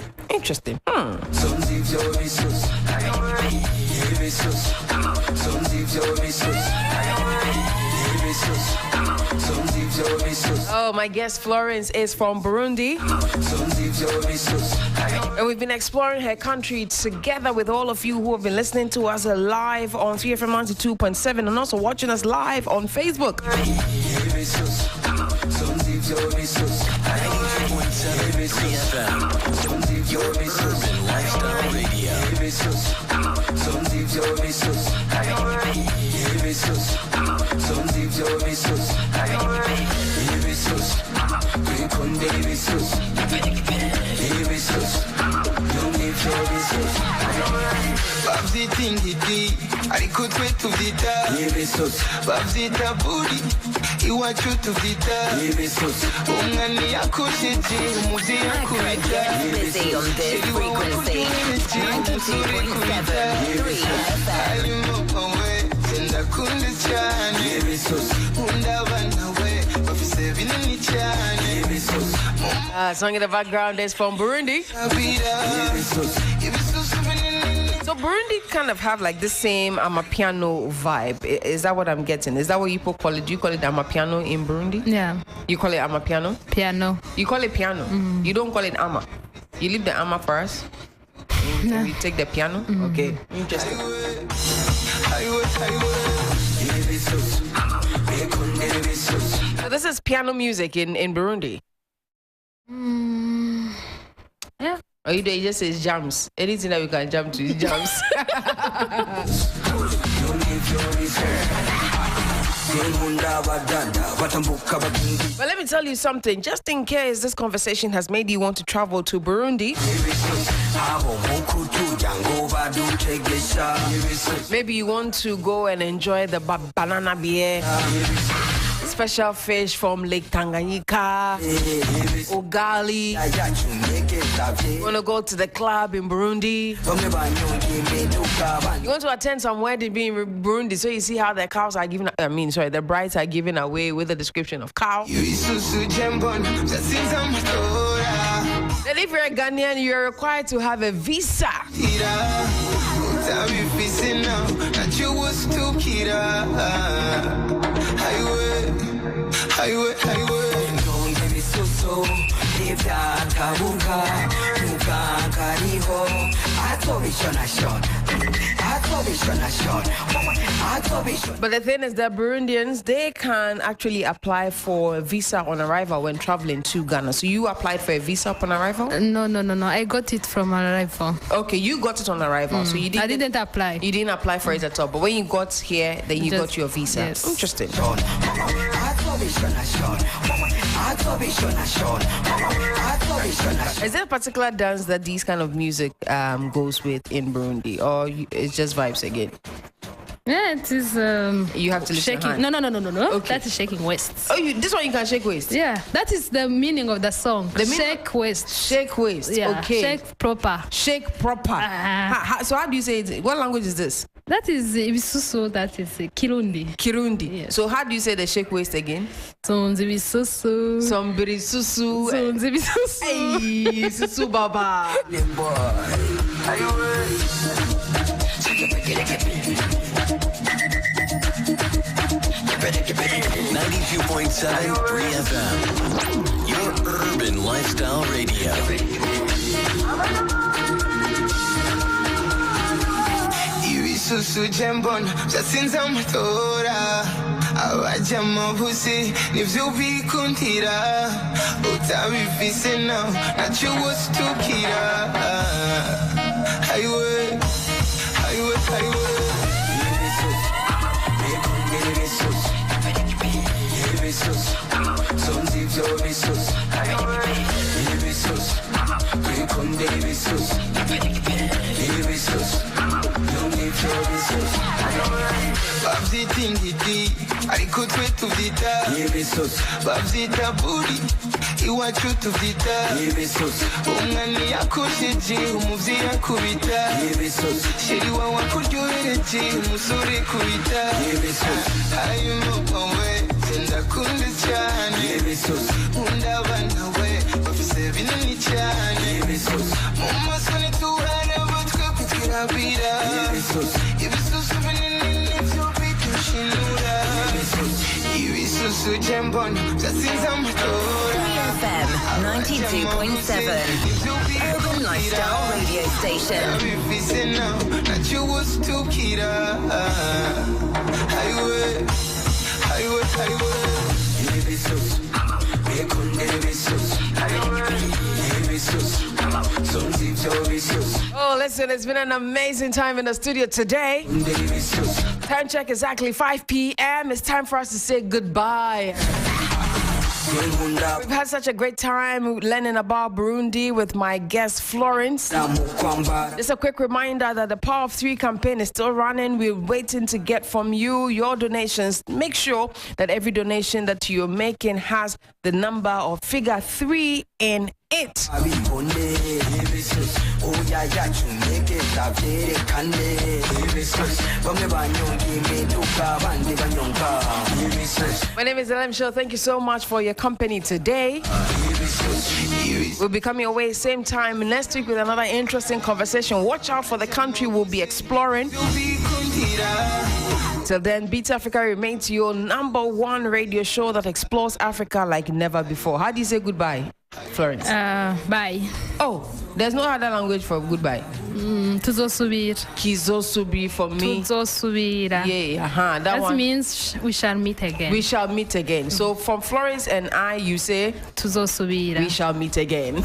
Oh, my guest Florence is from Burundi. And we've been exploring her country together with all of you who have been listening to us live on 3FM 92.7 and also watching us live on Facebook. Your urban lifestyle radio. Busy on this frequency. 92.7. Song in the background is from Burundi. So Burundi kind of have like the same amapiano vibe. Is that what I'm getting? Is that what you people call it? Do you call it amapiano in Burundi? Yeah. You call it amapiano? Piano. You call it piano? You don't call it ama? You leave the ama for us? We take the piano? Okay. Interesting. So this is piano music in Burundi? Yeah. Or you just say jams. Anything that we can jam to is jams. But let me tell you something, just in case this conversation has made you want to travel to Burundi. Maybe you want to go and enjoy the banana beer. Special fish from Lake Tanganyika, ugali. You want to go to the club in Burundi? You want to attend some wedding in Burundi, so you see how the cows are giving. The brides are giving away with a description of cow. If you're a Ghanaian, you're required to have a visa. But the thing is that Burundians, they can actually apply for a visa on arrival when traveling to Ghana. So you applied for a visa upon arrival? No. I got it from arrival. Okay, you got it on arrival. So you didn't. I didn't apply. You didn't apply for it at all. But when you got here, then you got your visa. Yes. Interesting. Is there a particular dance that these kind of music goes with in Burundi, or it's just vibes again? Yeah, it is. You have to lift your shaking. hand. No. Okay. That is shaking waist. Oh, this one you can shake waist. Yeah, that is the meaning of the song. Shake waist. Shake waist. Yeah. Okay. Shake proper. Shake proper. So how do you say it? What language is this? That is Ibisusu. That is Kirundi. Kirundi. Yes. So how do you say the shake waist again? Sonzibisusu. Sonzibisusu. Sonzibisusu. Hey, susu baba. 92.7 3FM. Your urban lifestyle radio. Susu jembon, jasinza matora. Awajama busi, nivzubi kuntira. Utabifise now, nachuwa stukira. Highway. Babzi tingiti, ariko twe tuvita. Babzi taburi, iwacu tuvita. Umwani yakojeje, umuvyi yakubita. Sheri wawe akuryohereje, umusore kubita. Ayo mwawe, ndakunda cyane. Nkunda abana we, bafise binini cyane. Mu maso nituhareba twe kutirabira. Ibisusu binini nivyo bidushinura. Ibisusu jembon, jasinza amatora. 3FM 92.7 Urban Lifestyle Radio Station. Bifise now, nachuwa stukira. Highway. Oh, listen, it's been an amazing time in the studio today. Time check exactly 5 p.m. It's time for us to say goodbye. We've had such a great time learning about Burundi with my guest Florence. Just a quick reminder that the Power of 3 campaign is still running. We're waiting to get from you your donations. Make sure that every donation that you're making has the number or figure 3 in it. My name is Dela Michel. Thank you so much for your company today. We'll be coming away same time next week with another interesting conversation. Watch out for the country we'll be exploring. Till then, Beat Africa remains your #1 radio show that explores Africa like never before. How do you say goodbye, Florence? Bye. Oh, there's no other language for goodbye. Tuzosubira. Kizosubi for me. Tuzosubira. Yeah, that one means we shall meet again. We shall meet again. So from Florence and I, you say Tuzosubira. We shall meet again.